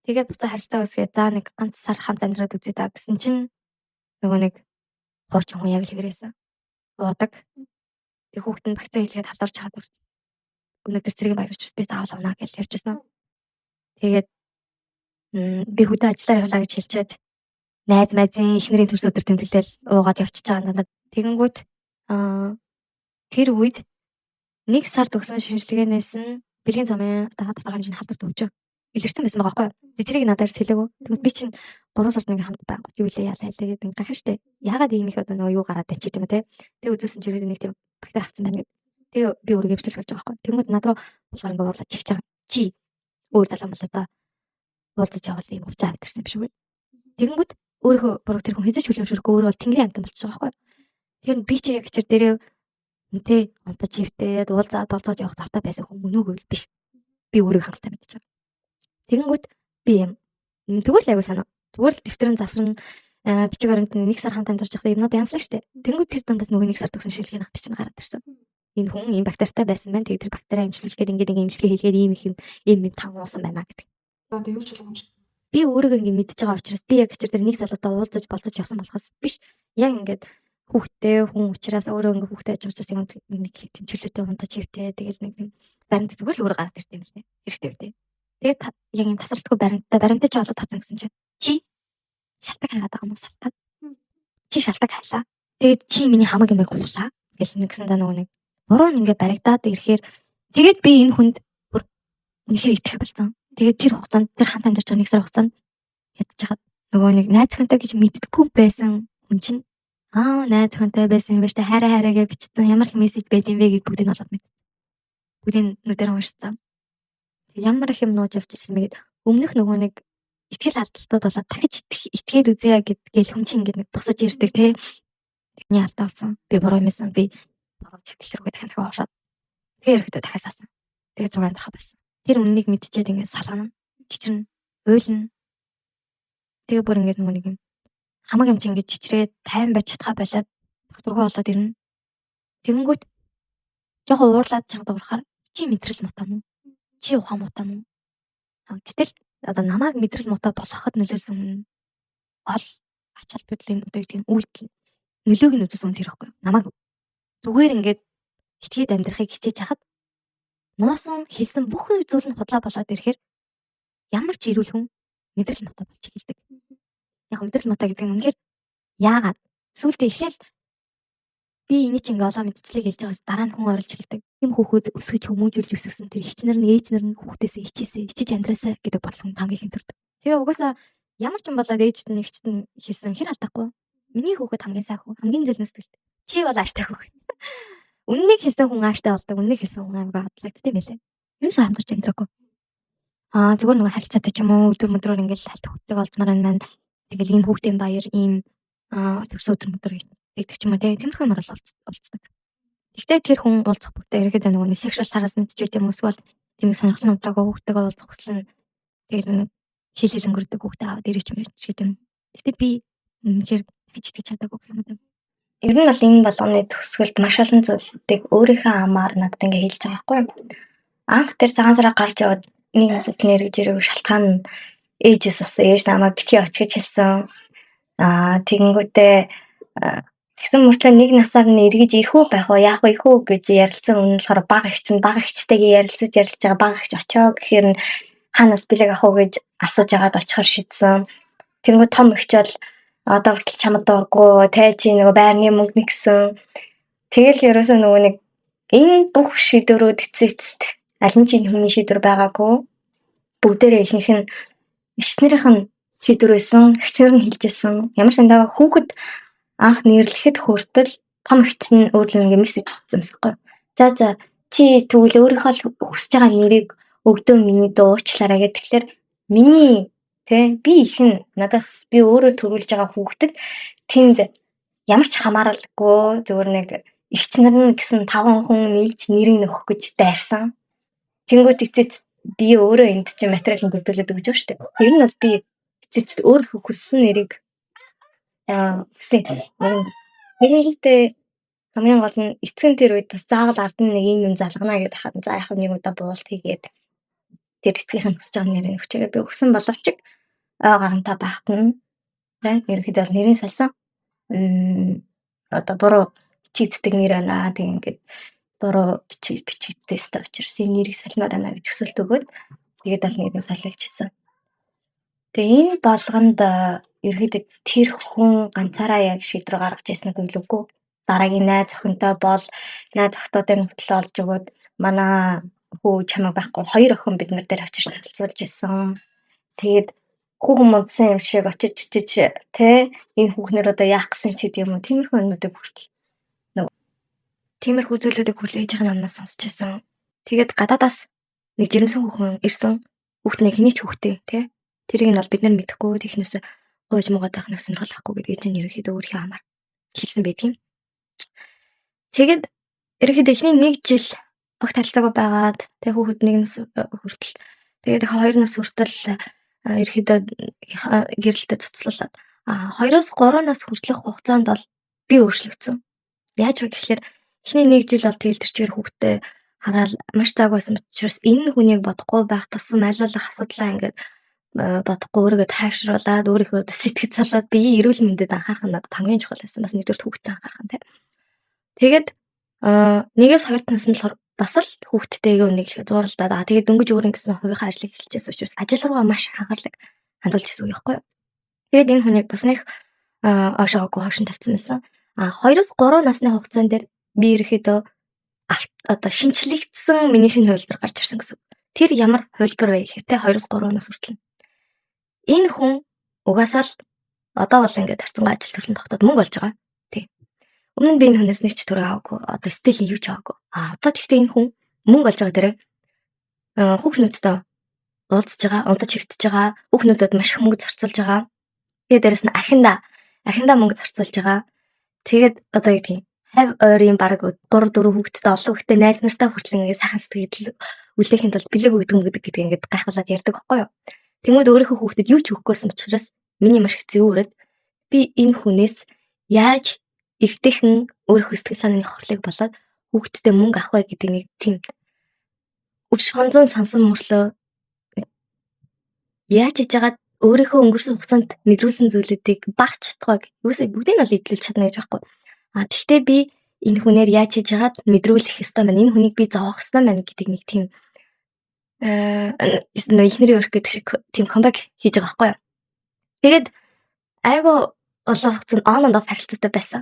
Тэгээд буцаа харилцаа үсгээ за нэг ганц сар хамт амьдраад үзье та гэсэн чинь нөгөө нэг хуучин хүн яг л хэврээсэн. Уудаг. Тэг хүүхэд нь вакцин хийлгээд халуурч хаад урт. Өнөөдөр цэргийн баяр учраас би заавал унаа гэж явжсэн. Тэгээд би хөдөө ажиллаар явлаа гэж хэлчихэд найз майзын эхнэрийн төрс өдөр тэмдэглэл уугаад явчихж байгаа надад. Тэгэнгүүт тэр үед нэг сар төгсөн шинжилгээнээс нь бэлгийн замын тодорхой хэмжээний халдвар төвж илэрсэн байсан байгаа байхгүй юу. Тэрийг надад хэлээгүү. Тэгвэл би чинь 3 сард нэг хамт байгаад юу илээ яалаа хэлээд ингээ гахаа штэ. Ягаад ийм их одоо нөгөө юу гараад ичиж юм те. Тэг үзүүлсэн чинь нэг тийм бактери авсан байна гэдэг. Тэгээ би өөрийгөө эмчлэх болж байгаа байхгүй юу. Тэнгүүд над руу болохоор ингээ уурлаж чигч байгаа. Чи өөр залуу болоо та уулзаж явал ийм хувцас авдирсан юм шиг үү. Тэнгүүд өөрийнхөө буруу тэр хүн хэзээ ч хүлэмжшэрхгүй өөрөө бол тэнгэрийн амтан болчихж байгаа байхгүй юу. Тэгэхээр би чи яг хичээр дээрээ үнтэй унтаж ивтээд уулзаад болцоод явах завтай байсан хүн мөнөөгөө биш. Би өөрийгөө хангалттай мэдчихэж байгаа. Тэгэнгүүт би юм зүгээр л аягүй санаа. Зүгээр л дэвтэрэн засран бичиг баримт нэг сар хамт амьдарч байхдаа юмнууд янзлаа штэ. Тэгэнгүүт тэр дундаас нөгөө нэг сар төгсөн шилжлэгийн хат бичнэ гараад ирсэн. Энэ хүн ийм бактеритай байсан байна. Тэгээд тэр бактери эмчилгээгээд ингээд эмчилгээ хийлгээд ийм их юм тав уусан байна гэдэг. Одоо юу ч боломж. Би өөрийгөө ингээд мэдчихэж байгаа учраас би яг хичээр дээр нэг залуутай уулзаж болцож явсан болохоос биш. Яг ингээд хүүхдтэй хүн учраас өөрөө ингээд хүүхдтэй аж учраас юм нэг тэмчүүлэлтэй унтаж хөвтэй тэгэл нэг тийм баримт зүгээр л өөрөө гараад ирсэн юм л нэ. Хэрэгтэй үү? Тэгээд яг юм тасралтгүй баримттай ч олоод татсан гэсэн чинь чи шалтак хаагаад байгаа юм уу салтаад. Чи шалтак хайлаа. Тэгээд чи миний хамаг юмыг хуглаа гэсэн нэгсэн даа нөгөө нэг буруу ингээ баригдаад ирэхээр тэгээд би энэ хүнд бүр үнэхээр итгэх болсон. Тэгээд тэр хугацаанд тэр хамт амьдарч байгаа нэг сар хугацаанд ядж хаад нөгөө нэг найз хантай гэж мэддэггүй байсан хүн чинь найз хантай байсан юм ба штэ хараа гэж бичсэн ямар их мессеж байд юм бэ гэдээ бүгдийг олоод мэдсэн. Бүгдийг нүдээр уншсан. Ямар их юм нууж явчихсан мэгээд өмнөх нөгөө нэг итгэл алдалтууд болоод дахиж итгээд үзье гэдгээл хүн чинь ингээд нэг босож ирдэг те. Тэний алдаа болсон. Би буруу юмсан. Би буруу сэтгэл рүү дахин ороод. Тэгээ ирэхдээ дахиад салсан. Тэгээ зуг амьдрах байсан. Тэр үннийг мэдчихээд ингээд салгана. Чичрэн уйлна. Тэгээ бүр ингээд нөгөө нэг юм хамаг юм чинь ингээд чичрээд тайван байж чадхаа болоод докторгоо болоод ирнэ. Тэгэнгүүт жоохон уурлаад чамд уурахаар чи мэдрэл мутаа мó. Чи ухаан мутаа мó. Гэтэл одоо намайг мэдрэл мутаа болгоход нөлөөлсөн гол ач холбогдлын одоо тийм үйлдэл нөлөөг нь үзүүлсэн тэр ихгүй. Намайг зүгээр ингээд итгээд амьдрахыг хичээж хахад нуусан хэлсэн бүх зүйл нь худлаа болоод ирэхээр ямар ч ирүүл хүн мэдрэл муутай болж эхэлдэг. Яг мэдрэл муутай гэдэг нь үнэхээр яагаад сүүлдээ эхлээл би энийг чи ингээ олоо мэдчлийг хэлж байгаа дараа нь хүн оролж эхэлдэг. Ийм хүүхэд өсгөж хүмүүжүүлж өсгсөн тэр эгчнэр нь ээжнэр нь хүүхдээсээ ичиж амьдраасаа гэдэг бодлого хамгийн төрдөг. Тэгээ угаасаа ямар ч юм болоод ээжт нь эгчт нь хэлсэн хэр алдахгүй. Миний хүүхэд хамгийн сайн хүү, хамгийн зэлнэс гэлтэй. Чи бол ааштай хүүхэд. Үннийг хэлсэн хүн ааштай болдог, үннийг хэлсэн хүн аймаг хадлагддаг юм лээ. Юусе хамтарч амьдраагүй. Зүгээр нөгөө харилцаатай ч юм уу өдөр мөдрөөр ингээл алт хөттэйг олзмаар байна. Тэгэл ийм хүүхдийн баяр, ийм төрс өдөр мөдөр гэдэг ч юм уу тиймэрхүү юмар олцдог. Гэхдээ тэр хүн уулзах бүртээ ерөөдөө нөгөө sexual harassment ч гэдэм эсвэл тийм сонирхол нутраагүй хүүхдтэйгээ уулзах гэсэн тэгэл хил өнгөрдөг хүүхдээ аваад ирээч мэрч гэдэм. Гэхдээ би үнэхээр итгэж чадаагүй гэх юм даа. Ер нь бол энэ болгоны төгсгөлд маш олон зүйлүүдийг өөрийнхөө амаар надад ингээ хэлж байгаа байхгүй юу? Анх тэр цагаан сараа гарч яваад нэг насны эргэж ирэх шалтгаан нь ээжээс асан. Ээж намайг битгий очих гэж хэлсэн. Тэгэнгүүтээ тэгсэн мөрчлөө нэг насаар нь эргэж ирэх үү байх уу яах вэ хөө гэж ярилцсан үнэн болохоор бага ихчтэйгээ ярилцаж байгаа бага ихч очоо гэхээр нь ханаас бэлэг авах уу гэж асууж агаад очихоор шийдсэн. Тэнгүү том ихч бол одоо хүртэл чамд дурггүй чи нөгөө байрны мөнгө нэгсэн. Тэгэл ерөөсөө нөгөө нэг энэ бүх шийдвэрүүд эцэст аль нь ч энэ хүний шийдвэр байгаагүй. Бүгдээрээ ихэнх нь эгчнэрийнх нь шийдвэр байсан. Эгчнэр нь хэлжсэн. Ямар сандаа хүүхэд анх нэрлэхэд хүртэл том эгч нь өөрлөө ингээ мессеж хийчихсэнгүй. За чи тэгвэл өөрийнхөө хүсэж байгаа нэрийг өгдөө миний дөө уучлаарай гэдэг. Тэгэхээр миний би ихэн надаас би өөрөө төрүүлж байгаа хүүхдэд тэнд ямар ч хамааралгүй зөвөр нэг эгч нар нь гэсэн 5 хүн нийлж нэрийг нөхөх гэж дайрсан. Тэнгүүт эцэст би өөрөө энд чинь материалын бүрдүүлээд өгч байгаа шүү дээ. Ер нь бол би эцэст өөрөө хүссэн нэрийг Тэгэхдээ хамгийн гол нь эцэг нь тэр үед бас заавал ард нь нэг юм залгана гэдэг хаад за яг нэг удаа буулт хийгээд тэр эцгийнх нь хүсэж байгаа нэрийг өчөөгөө би өгсөн боловч гарантаа байхад нь ерөнхийдөө бол нэрийн салсан одоо буруу бичигддэг нэр байна. Тэг ингээд буруу бичигддэг өстой учраас энэ нэрийг салмаар байна гэж хүсэлт өгөөд тэгээд бол нэрийг салуулж ирсэн. Тэгээ энэ болгонд ерөөдөө тэр хүн ганцаараа яг шийдвэр гаргаж ирсэн нэг үгүй. Дараагийн найз охинтой бол найз охтуудын хөтлөө олж өгөөд манай хүү чамаг байхгүй 2 охин бид нар дээр авчирч танилцуулж ирсэн. Тэгээд хүүхэн модсон юм шиг очиж энэ хүүхнэр одоо яах гэсэн ч гэдэг юм уу. Тиймэрхүү юмнуудыг хүртэл тиймэрхүү зүйлүүдийг хүлээж байгаа намнаас сонсч ирсэн. Тэгээд гадаадаас нэг жирэмсэн хүүхэн ирсэн. Хүүхний хэний ч хүүхдээ тэрийг нь бол бид нар мэдэхгүй технээс гойж муугаад байх сонирхол авахгүй гэдэг чинь ерөөхдөө өөрийнхөө амаар хэлсэн байдгийн. Тэгээд ерөөхдөө эхний 1 жил огт харилцаагүй байгаад хүүхэд 1 нас хүртэл тэгээд 2 нас хүртэл ерөөхдөө гэрэлтэй цуцлуулаад 2-оос 3 нас хүртэлх хугацаанд бол би өөрчлөгдсөн. Яаж вэ гэхээр эхний 1 жил бол тэгэл тэр чигээр хүүхдээ хараад маш зааг байсан учраас энэ хүнийг бодохгүй байх тусам аль болох асуудлаа ингээд бодохгүй өөрийгөө тайвшруулад өөрийнхөө сэтгэц салаад биеийн эрүүл мэндэд анхаарах нь надад хамгийн чухал байсан. Бас нэгдүгээр хүүхдэд анхаарах нь Тэгээд 1-ээс 2 наснд болохоор бас л хүүхдтэйгээ үнийг хэлэх зууралдаад тэгээд дөнгөж өөр ингэсэн хувийнхаа ажлыг эхэлчихсэн учраас ажил руугаа маш их анхаарлыг хандуулж ирсэн үг байхгүй юу. Тэгээд энэ хүнийг бас нэг оошоогүй хошин тавьсан байсан. 2-оос 3 насны хугацаанд дээр би ерөөхдөө одоо шинчлэгдсэн миний шинэ хувилбар гарч ирсэн гэсэн. Тэр ямар хувилбар вэ гэхээр 2-оос 3 нас хүртэл энэ хүн угаасаа л одоо бол ингээд харцангуй ажил төрлөн тогтоод мөнгө олж байгаа. Өмнө нь би энэ хүнээс нэг ч төгрөг аваагүй. Одоо стил юу ч аваагүй. Одоо тэгтээ энэ хүн мөнгө олж байгаа дээрээ хүүхнүүдтэй уулзж байгаа, унтаж хөвтөж байгаа, хүүхнүүдэд маш их мөнгө зарцуулж байгаа. Тэгээд дээрэс нь архиндаа мөнгө зарцуулж байгаа. Тэгээд одоо юу гэдгийг хав ойрын баг 3 4 хүүхэдтэй олон хүүхэдтэй найз нартай хүртэл ингээд сайхан сэтгэл үлээхийн тулд бэлэг өгдөг гэдэг ингээд гайхуулаад ярьдаг байхгүй юу. Тэгмээд өөрийнхөө хүүхдэд юу ч өгөхгүйсэн учраас миний маш их зэвүүрээд би энэ хүнээс яаж эвтэйхэн өөрийнхөө сэтгэл санааны хорлыг болоод хүүхдтэй мөнгө авах вэ гэдэг нэг тийм өв шонзон сансан мөрлөө яаж хийж байгаа өөрийнхөө өнгөрсөн хугацаанд мэдрүүлсэн зүйлүүдийг багч чадхаг юусаа бүгдийг нь л идэлүүлж чадна гэж байхгүй. Тэгтээ би энэ хүнээр яаж хийж яагаад мэдрүүлэх ёстой байна. Энэ хүнийг би зовоох ёстой байна гэдэг нэг тийм ихнэрийн өрх гэдэг шиг тийм comeback хийж байгаа байхгүй юу. Тэгээд айгу олон хугацаанд on and off харилцаатай байсан.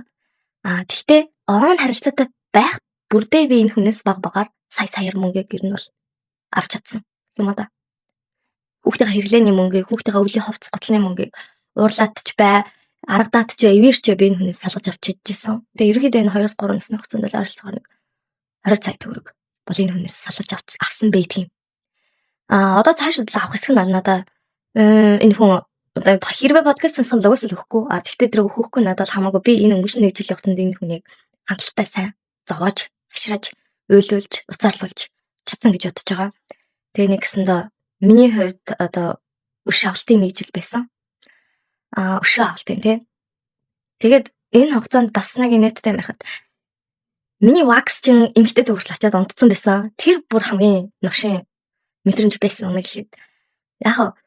Тэгтээ on харилцаатай байх бүрдээ би энэ хүнээс багаар саяар мөнгөийг ер нь бол авч чадсан юм да. Хүүхдийн хэрэглээний мөнгийг, хүүхдийн өвлийн хувцас готлын мөнгийг уурлаадч бай, аргадаад ч эвэрч би энэ хүнээс салгаж авч чадчихсан. Тэгээ ерөнхийдөө энэ 2-3 насны хугацаанд л ойролцоогоор нэг 20 сая төгрөг бол энэ хүнээс салгаж авсан байдгийн. Одоо цаашид л авах хэсэг нь надаа энэ хүн одоо хэрвээ подкаст сонсох логос л өгөхгүй. Тэгтээ тэр өгөхгүй надад хамаагүй би энэ өнгөрсөн нэг жилийн хугацаанд энэ хүнийг хангалттай сайн зовоож, хашрааж, уйлуулж, уцаарлуулж чадсан гэж бодож байгаа. Тэгээ нэг гэсэндээ миний хувьд одоо өш авалтын нэг жил байсан. Өшөө авалтын тий. Тэгээд энэ хугацаанд бас нэг нэттэй ярихад миний wax чин эмгтээд хүртэл очиад унтцсан байсан. Тэр бүр хамгийн новшин мэдрэмж байсан нэг хэд. Яг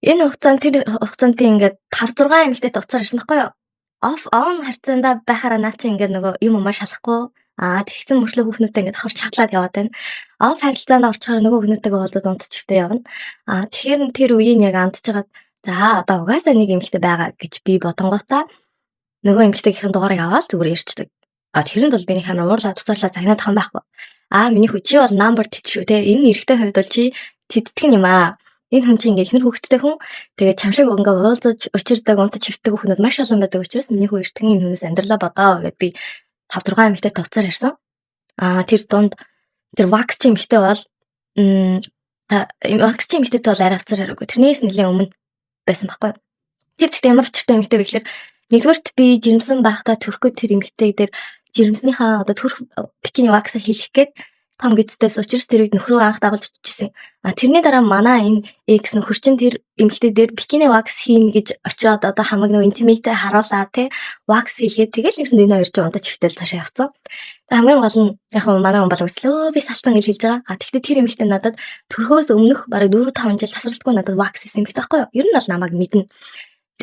энэ хугацаанд би ингээд 5-6 эмгтээд уцаар ирсэн байхгүй юу? Off on харьцаанда байхаараа наа чи ингээд нөгөө юм маш шалахгүй. Тэгсэн мөртлөө хүүхнүүдтэй ингээд давхарч хатлаад яваад байна. Off харилцаанд орчихоор нөгөө хүүхнүүдтэйгээ уулзаад унтчихвтэй явна. Тэгэхээр тэр үеийг яг андчихад за одоо угаасаа нэг эмгтээ байгаа гэж би бодонгоотаа нөгөө эмгтээгийнхэн дугаарыг аваад зүгээр ярьцдаг. Тэрэнд бол биний хамаар уурлаад туцаарлаа загнаад хан байхгүй. Миний хүү чи бол number тэт шүү те. Энэ эрэгтэй хувьд бол чи тэтгэн юм аа. Энэ хүн чинь ингээ ихнэр хүүхэдтэй хүн. Тэгээ чамшиг ингээ уулзаж учирдаг унтаж хөвтөг хүүхнүүд маш олон байдаг учраас миний хүү эртхэн энэ хүнээс амьдралаа бодоо гэд би 5-6 эмэгтэй товцоор ирсэн. Тэр дунд тэр wax чи эмэгтэй бол wax чи эмэгтэйтэй бол арай авцаар хараагүй. Тэрнээс нэлээд өмнө байсан байхгүй. Тэр гэхдээ ямар учиртай эмэгтэй вэ гэхээр нэгдүгээрт би жирэмсэн байхдаа төрхөд тэр эмэгтэй дээр жирэмснийхаа одоо төрх бикини wax хийх гээд том гэцтэйс учраас тэр үед нөхрөө анх дагуулж чижсэн. Тэрний дараа манай энэ X нөхөр чинь тэр эмэгтэй дээр бикини wax хийн гэж очиод одоо хамаг нэг интимейт харуулаа те wax хийгээд тэгэл нэгсэн энэ хоёр ч унтаж хөвтөл цаашаа явцсан. Тэг хамгийн гол нь яг манай хүн болгослоо би салцсан гэж хэлж байгаа. Тэгвэл тэр эмэгтэй надад төрхөөс өмнөх бараг 4-5 жил тасралтгүй надад wax хийсэн эмэгтэй байхгүй юу? Ер нь бол намайг мэднэ.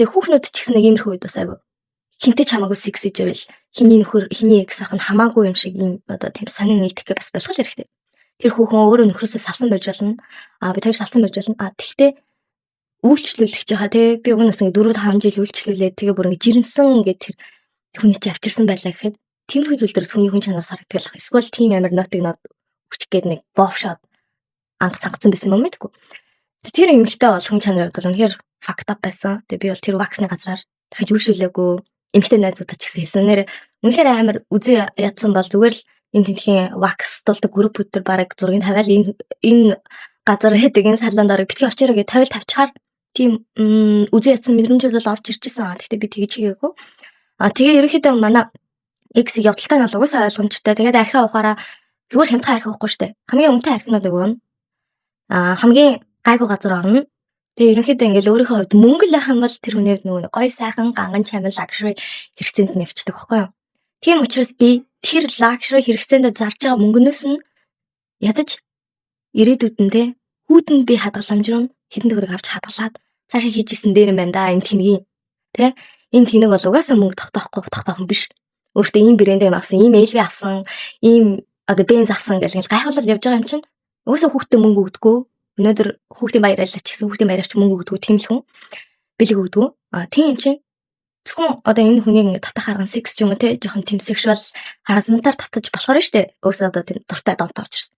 Тэг хүүхнүүд ч гэсэн нэг иймэрхүү үед бас айгу хинтээ чамаагүй секс хийж байвал хиний нөхөр хиний экс ахын хамаагүй юм шиг юм одоо тийм сонин идэх гэ бас болох хэрэгтэй. Тэр хүүхэн өөрөө нөхрөөсөө салсан байж болно. Би тэр салсан байж болно. Тэгтээ үйлчлүүлэх жаха тий би өмнөөс ингэ 4-5 жил үйлчлүүлээд тэгээ бүр ингэ жирэмсэн ингээд тэр хүний чи авчирсан байлаа гэхэд тиймэрхүү зүйлдерс хүний хүн чанар сарагддаг л. Эсвэл тийм амир нотыг нот өчг гээд нэг бовшоод анх цангацсан байсан юм мэдгүй. Тэр эмэгтэй бол хүн чанар бол үнэхээр fucked up байсан. Тэгээ би бол тэр ваксны газраар дахиж үйлчлүүлээгүй эмэгтэй найзуудаа ч гэсэн хэлсэн. Нэр үнэхээр амар үзээ ядсан бол зүгээр л энэ тентхийн wax дуулдаг группүүд төр бараг зургийг тавиал энэ газар хэдэг энэ салаанд орог битгий очоороо гэж тавьчихаар тийм үзээ ядсан мэдрэмжүүд бол орж ирчихсэн. Гэхдээ би тэгж хийгээгүй. Тэгээ ерөнхийдөө манай X явдалтай нь бол угсаа ойлгомжтой. Тэгээд архиа ухаараа зүгээр хямдхан архи уухгүй штэ. Хамгийн өмнөтэй архинуудыг уuna. Хамгийн гайгүй газар орно. Тэгээ ерөнхийдөө ингээл өөрийнхөө хувьд мөнгө л ах юм бол тэр хүний хувьд нөгөө гой сайхан ганган чамил luxury хэрэгцээнд нэвчдэг байхгүй юу. Тийм учраас би тэр luxury хэрэгцээнд зарж байгаа мөнгнөөс нь ядаж ирээдүйдэндээ хүүдэн би хадгаламж руу хэдэн төгрөг авч хадгалаад цаашаа хийжсэн дээр юм байна да энэ тэнгийн. Тэ энэ тэнэг бол угаасаа мөнгө тогтоохгүй биш. Өөртөө ийм брэнд юм авсан, ийм LV авсан, ийм одоо бенз авсан гэж гайхуулаад явж байгаа юм чинь угаасаа хүүхдээ мөнгө өгдөггүй. Өнөөдөр хүүхдийн баярлалаа ч гэсэн хүүхдийн баяраач мөнгө өгдөг тийм л хүн бэлэг өгдөг. Тийм юм чинь зөвхөн одоо энэ хүнийг ингээд татах арган секс ч юм уу те жоохон тийм sexual хараасментаар татаж болохоор нь штэ. Өөөсөө одоо тийм дуртай домтой учраас.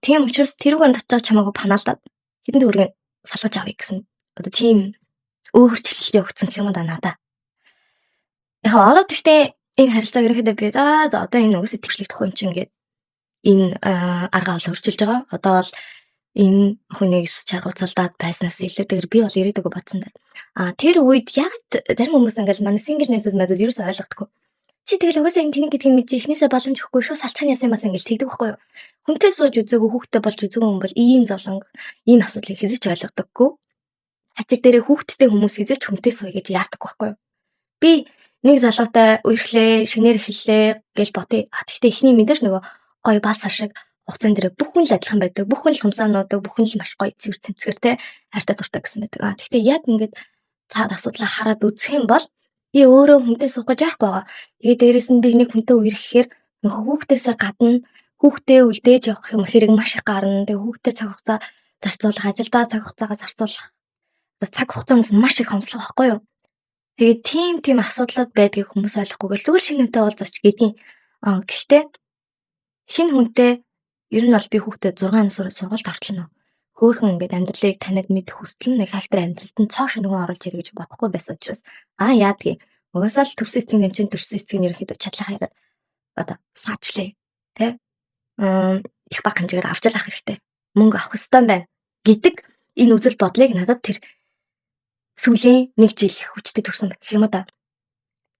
Тийм учраас тэрүүгээр татчих чамаагүй панаалдаад хэдэн төгрөгийг салгаж авъя гэсэн. Одоо тийм өөрчлөлт явагдсан юм да надаа. Яг одоо тэгтээ энэ харилцаа ерөнхийдөө би за одоо энэ үгс итгэжлэгдэх юм чинь ингээд энэ арга бол өөрчилж байгаа. Одоо бол энэ хүнийг чаргууцалдаад байснаас илүүтэйгээр би бол ирээдүгөө бодсон даа. Тэр үед яг зарим хүмүүс ингээл манай сингл найзууд юу ч ойлгохгүй. Чи тэгэл угаасаа энэ тэнэг гэдгийг мэдээ эхнээсээ боломж өгөхгүй шүү салчхан ясан бас ингээл тэгдэг байхгүй юу. Хүнтэй сууж үзээгүй хүүхдтэй болж үзээгүй хүн бол ийм зовлон ийм асуудлыг хэзээ ч ойлгодоггүй. Хачиг дээрээ хүүхдтэй хүмүүс хэзээ ч хүнтэй сууя гэж яадаг байхгүй юу. Би нэг залуутай үерхлээ шинээр эхэллээ гэж бодъё. Тэгтээ эхний мэдээж нөгөө гоё бас ашиг хугацаанд дээр бүх хүн л адилхан байдаг. Бүх хүн л хумсаануудыг бүх хүн л маш гоё цэвэр цэмцгэр те хайртай дуртай гэсэн байдаг. Тэгтээ яг ингээд цаад асуудлаа хараад үзэх юм бол би өөрөө хүнтэй суух гэж яахгүй байгаа. Тэгээ дээрэс нь би нэг хүнтэй үерхэхээр Хүүхдээсээ гадна хүүхдээ үлдээж явах юм хэрэг маш их гарна. Тэгээ хүүхдээ цаг хугацаа зарцуулах, ажилдаа цаг хугацаагаа зарцуулах. Цаг хугацаанаас маш их хомслох байхгүй юу? Тэгээд тийм асуудлууд байдгийг хүмүүс ойлгохгүйгээр зүгээр шинэ хүнтэй уулзаач гэдгийг. Гэхдээ шинэ хүнтэй ер нь бол би хүүхдэд 6 насураа сургуульд ортолно. Хөөхөн ингээд амьдралыг танид мэдэх хүртэл нэг хальтар амьдралд нь цоо шингэн оруулж ирэх гэж бодохгүй байсан учраас яадгийг угаасаа л төрсөн эцгийн нэмчин төрсөн эцгийн ерөнхийдөө чадлах хэрэг одоо саачлаа тий их баг хэмжээгээр авч явах хэрэгтэй. Мөнгө авах ёстой байна гэдэг энэ үзэл бодлыг надад тэр сүүлийн 1 жил их хүчтэй төрсөн гэх юм да.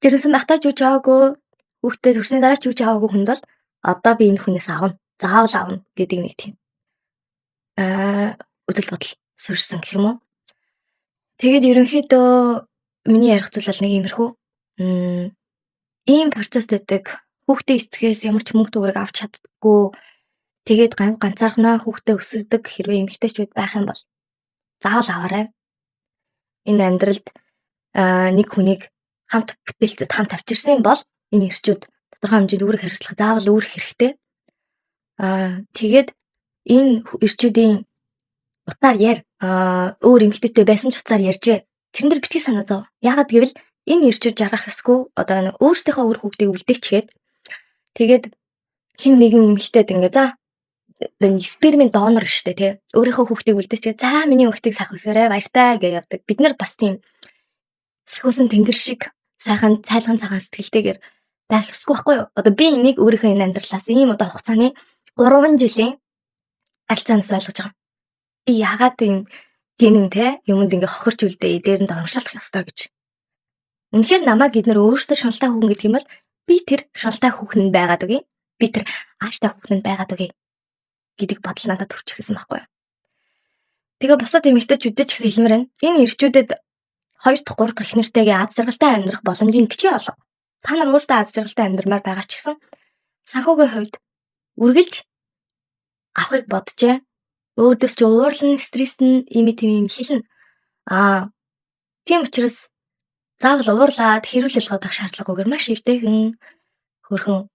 Жирэмсэн байхдаа ч үуч аваагүй, хүүхдээ төрсний дараа ч үуч аваагүй хүн бол одоо би энэ хүнээс авна. Заавал авна гэдэг нэг тийм үзэл бодол суурьсан гэх юм уу. Тэгээд ерөнхийдөө миний ярих зүйл бол нэг иймэрхүү. Ийм процесс гэдэг хүүхдээ эцгээс ямар ч мөнгө төгрөг авч чаддаггүй. Тэгээд ганцаархнаа хүүхдээ өсгдөг хэрвээ эмэгтэйчүүд байх юм бол заавал аваарай. Энэ амьдралд нэг хүнийг хамт бүтээлцэд хамт авчирсан бол энэ эрчүүд тодорхой хэмжээнд үүрэг хариуцлага заавал үүрэх хэрэгтэй. Тэгээд энэ эрчүүдийн утаар өөр эмэгтэйтэй байсан ч утаар ярьжээ. Тэрнэр битгий санаа зов. Яагаад гэвэл энэ эрчүүд жаргах ёсгүй одоо өөрсдийнхөө үр хүүхдийг үлдээчгээд тэгээд хин нэгэн эмэгтэйд ингээ за спермийн донор штэ тий. Өөрийнхөө хүүхдийг үлдээчгээд за миний хүүхдийг сахиусаарай баяртай гэж явдаг. Бид нар бас тийм сахиусан тэнгэр шиг сайхан цайлган цагаан сэтгэлтэйгээр байх ёсгүй байхгүй юу? Одоо би энийг өөрийнхөө энэ амьдралаас ийм одоо хугацааны 3 жилийн харилцаанаас ойлгож байгаа. Би яагаад ийм гинэн те юмд ингээ хохирч үлдээ дээр нь дормшлах ёстой гэж. Үнэхээр намайг эднэр өөрсдөө шуналтай хүүхэн гэдэг юм бол би тэр шуналтай хүүхэн байгаад үгүй. Би тэр ааштай хүүхэн байгаад үгүй гэдэг бодол надад төрчих гэсэн байхгүй юу? Тэгээ бусад эмэгтэйчүүдэд ч гэсэн хэлмээр байна. Энэ эрчүүдэд 2 дахь 3 дахь их нэртэйгээ аз жаргалтай амьдрах боломжийг битгий олго. Та нар өөрсдөө аз жаргалтай амьдрмаар байгаа ч гэсэн санхүүгийн хувьд үргэлж авахыг боджээ. Өөдөөс ч уурлан стресс нь ийм хэлнэ. Тийм учраас заавал уурлаад хэрүүлэл годох шаардлагагүйгээр маш эвтэйхэн хөрхөн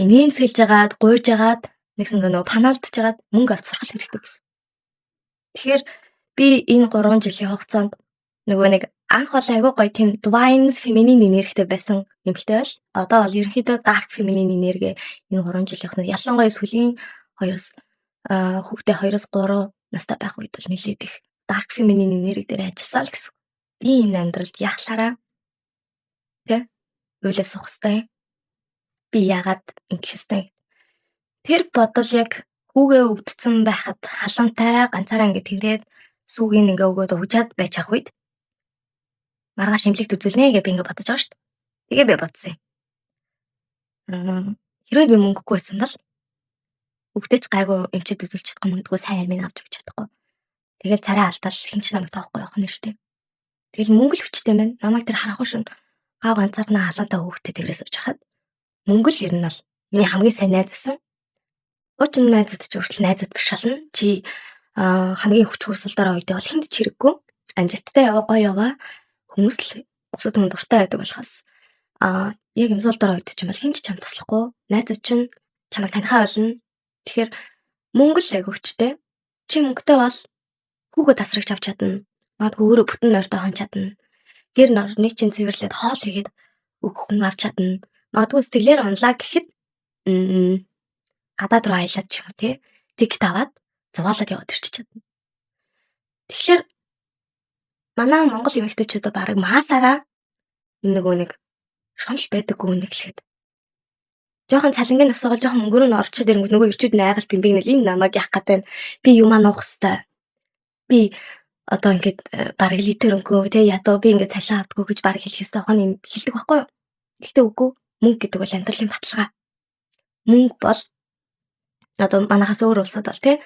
инээмсэглэж агаад гуйж агаад нэгсэн нөгөө панаалдж агаад мөнгө авч сурах хэрэгтэй гэсэн. Тэгэхээр би энэ 3 жилийн хугацаанд нөгөө нэг анх бол айгүй гоё тийм divine feminine энергитэй байсан эмэгтэй бол одоо бол ерөнхийдөө dark feminine энерги энэ 3 жилийн хугацаанд ялангуяа сүүлийн 2-оос хүүхдээ 2-оос 3 настай байх үед бол нэлээд их dark feminine энерги дээр ажилласаа л гэсэн. Би энэ амьдралд яхахлаараа тэ уйлаа суух хэвээр. Би яагаад ингэх хэвээр. Тэр бодол яг хүүгээ өвдсөн байхад халамтай ганцаараа ингэ тэрээд сүүгийн ингээ өгөөд уужаад байж ах үед маргааш эмнэлэгт үзүүлнэ гэж би ингээ бодож байгаа шүү дээ. Тэгээ би бодсон юм. Хэрвээ би мөнгөгүй байсан бол өвдөж гайгүй эмчэд үзүүлж чадахгүй мөнгөгүй сайн амин авч өгч чадахгүй. Тэгэл царай алдаад хинч намайг тоохгүй явах нь шүү дээ. Тэгэл мөнгө л хүчтэй байна. Намайг тэр харахгүй шин гав ганцаарнаа халуунтай хүүхдэд тэрээс ууж хахад мөнгө л ер нь бол миний хамгийн сайн найз байсан. Уучин найзууд ч өөрчлөл найзууд биш шална. Чи хамгийн хүч хурсалдаа үедээ бол хүнд ч хэрэггүй. Амжилттай яваа гоё яваа. Хүмүүс л бусад хүн дуртай байдаг болохоос яг юмсуулдаа үед ч юм бол хинч чам туслахгүй. Найзууд чинь чамайг танихаа болно. Тэгэхээр мөнгө л айгу хүчтэй. Чи мөнгөтэй бол хүүгээ тасрагч авч чадна. Магадгүй өөрөө бүтэн нойртой хонч чадна. Гэр нэг чинь цэвэрлээд хоол хийгээд өгөх хүн авч чадна. Магадгүй сэтгэлээр унлаа гэхэд гадаад руу аялаад ч юм уу тий. Тикет аваад зугаалаад яваад ирчих чадна. Тэгэхээр манай Монгол эмэгтэйчүүд бараг маасаараа энэ нэг шунал байдаггүй үнэ гэлээд. Жохон цалингийн асуугаад жохон мөнгөөр нь орчод ирэнгүүт нөгөө ирчүүд найгалт бимбигнэл энэ намайг яах гэдэг нь би юмаа нуух хэвээр. Би одоо ингээд бараг литер өнгөө тий ядуу би ингээд цалин авдаггүй гэж бараг хэлэх хэвээр хонь юм хэлдэг байхгүй юу? Гэхдээ үгүй мөнгө гэдэг бол амьдралын баталгаа. Мөнгө бол одоо манахаас өөр улсад бол тий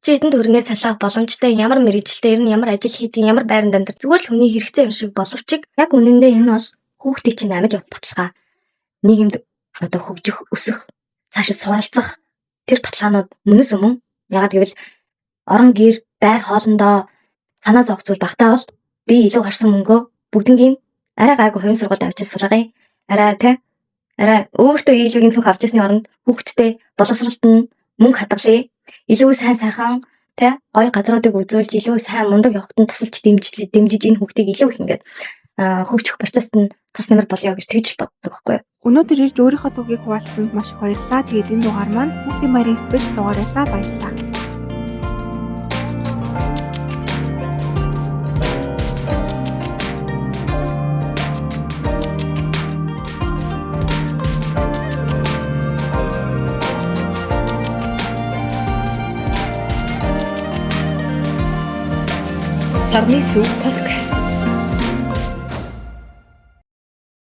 чи хэдэн төгрөгний цалин авах боломжтой ямар мэргэжилтэй ер нь ямар ажил хийдэг ямар байранд амьдрах зүгээр л хүний хэрэгцээ юм шиг боловч яг үнэндээ энэ бол хүүхдийн чинь амьд явах баталгаа. Нийгэмд одоо хөгжих өсөх цаашид суралцах тэр баталгаанууд мөнөөс өмнө ягаад гэвэл орон гэр байр хоолндоо санаа зовх зүйл багтаа бол би илүү харсан мөнгөө бүгднгийн арай гайгүй хувийн сургуульд авчиж сургая. Арай тий арай өөртөө ээлжийн цүнх авч ясны оронд хүүхдтэй боловсролт нь мөнгө хадгалъя. Илүү сайн сайхан тэ гоё газруудыг үзүүлж илүү сайн мундаг явахад нь тусалж дэмжиж энэ хүүхдийг илүү их ингээд хөгжих процессд нь тус нэмэр болёо гэж тэгж л боддог байхгүй юу? Өнөөдөр ирж өөрийнхөө түүхийг хуваалцсанд маш их баярлалаа. Тэгээд энэ дугаар маань хүүхдийн баярын спешиал дугаар байлаа. Баярлалаа. Сарны сүв подкаст.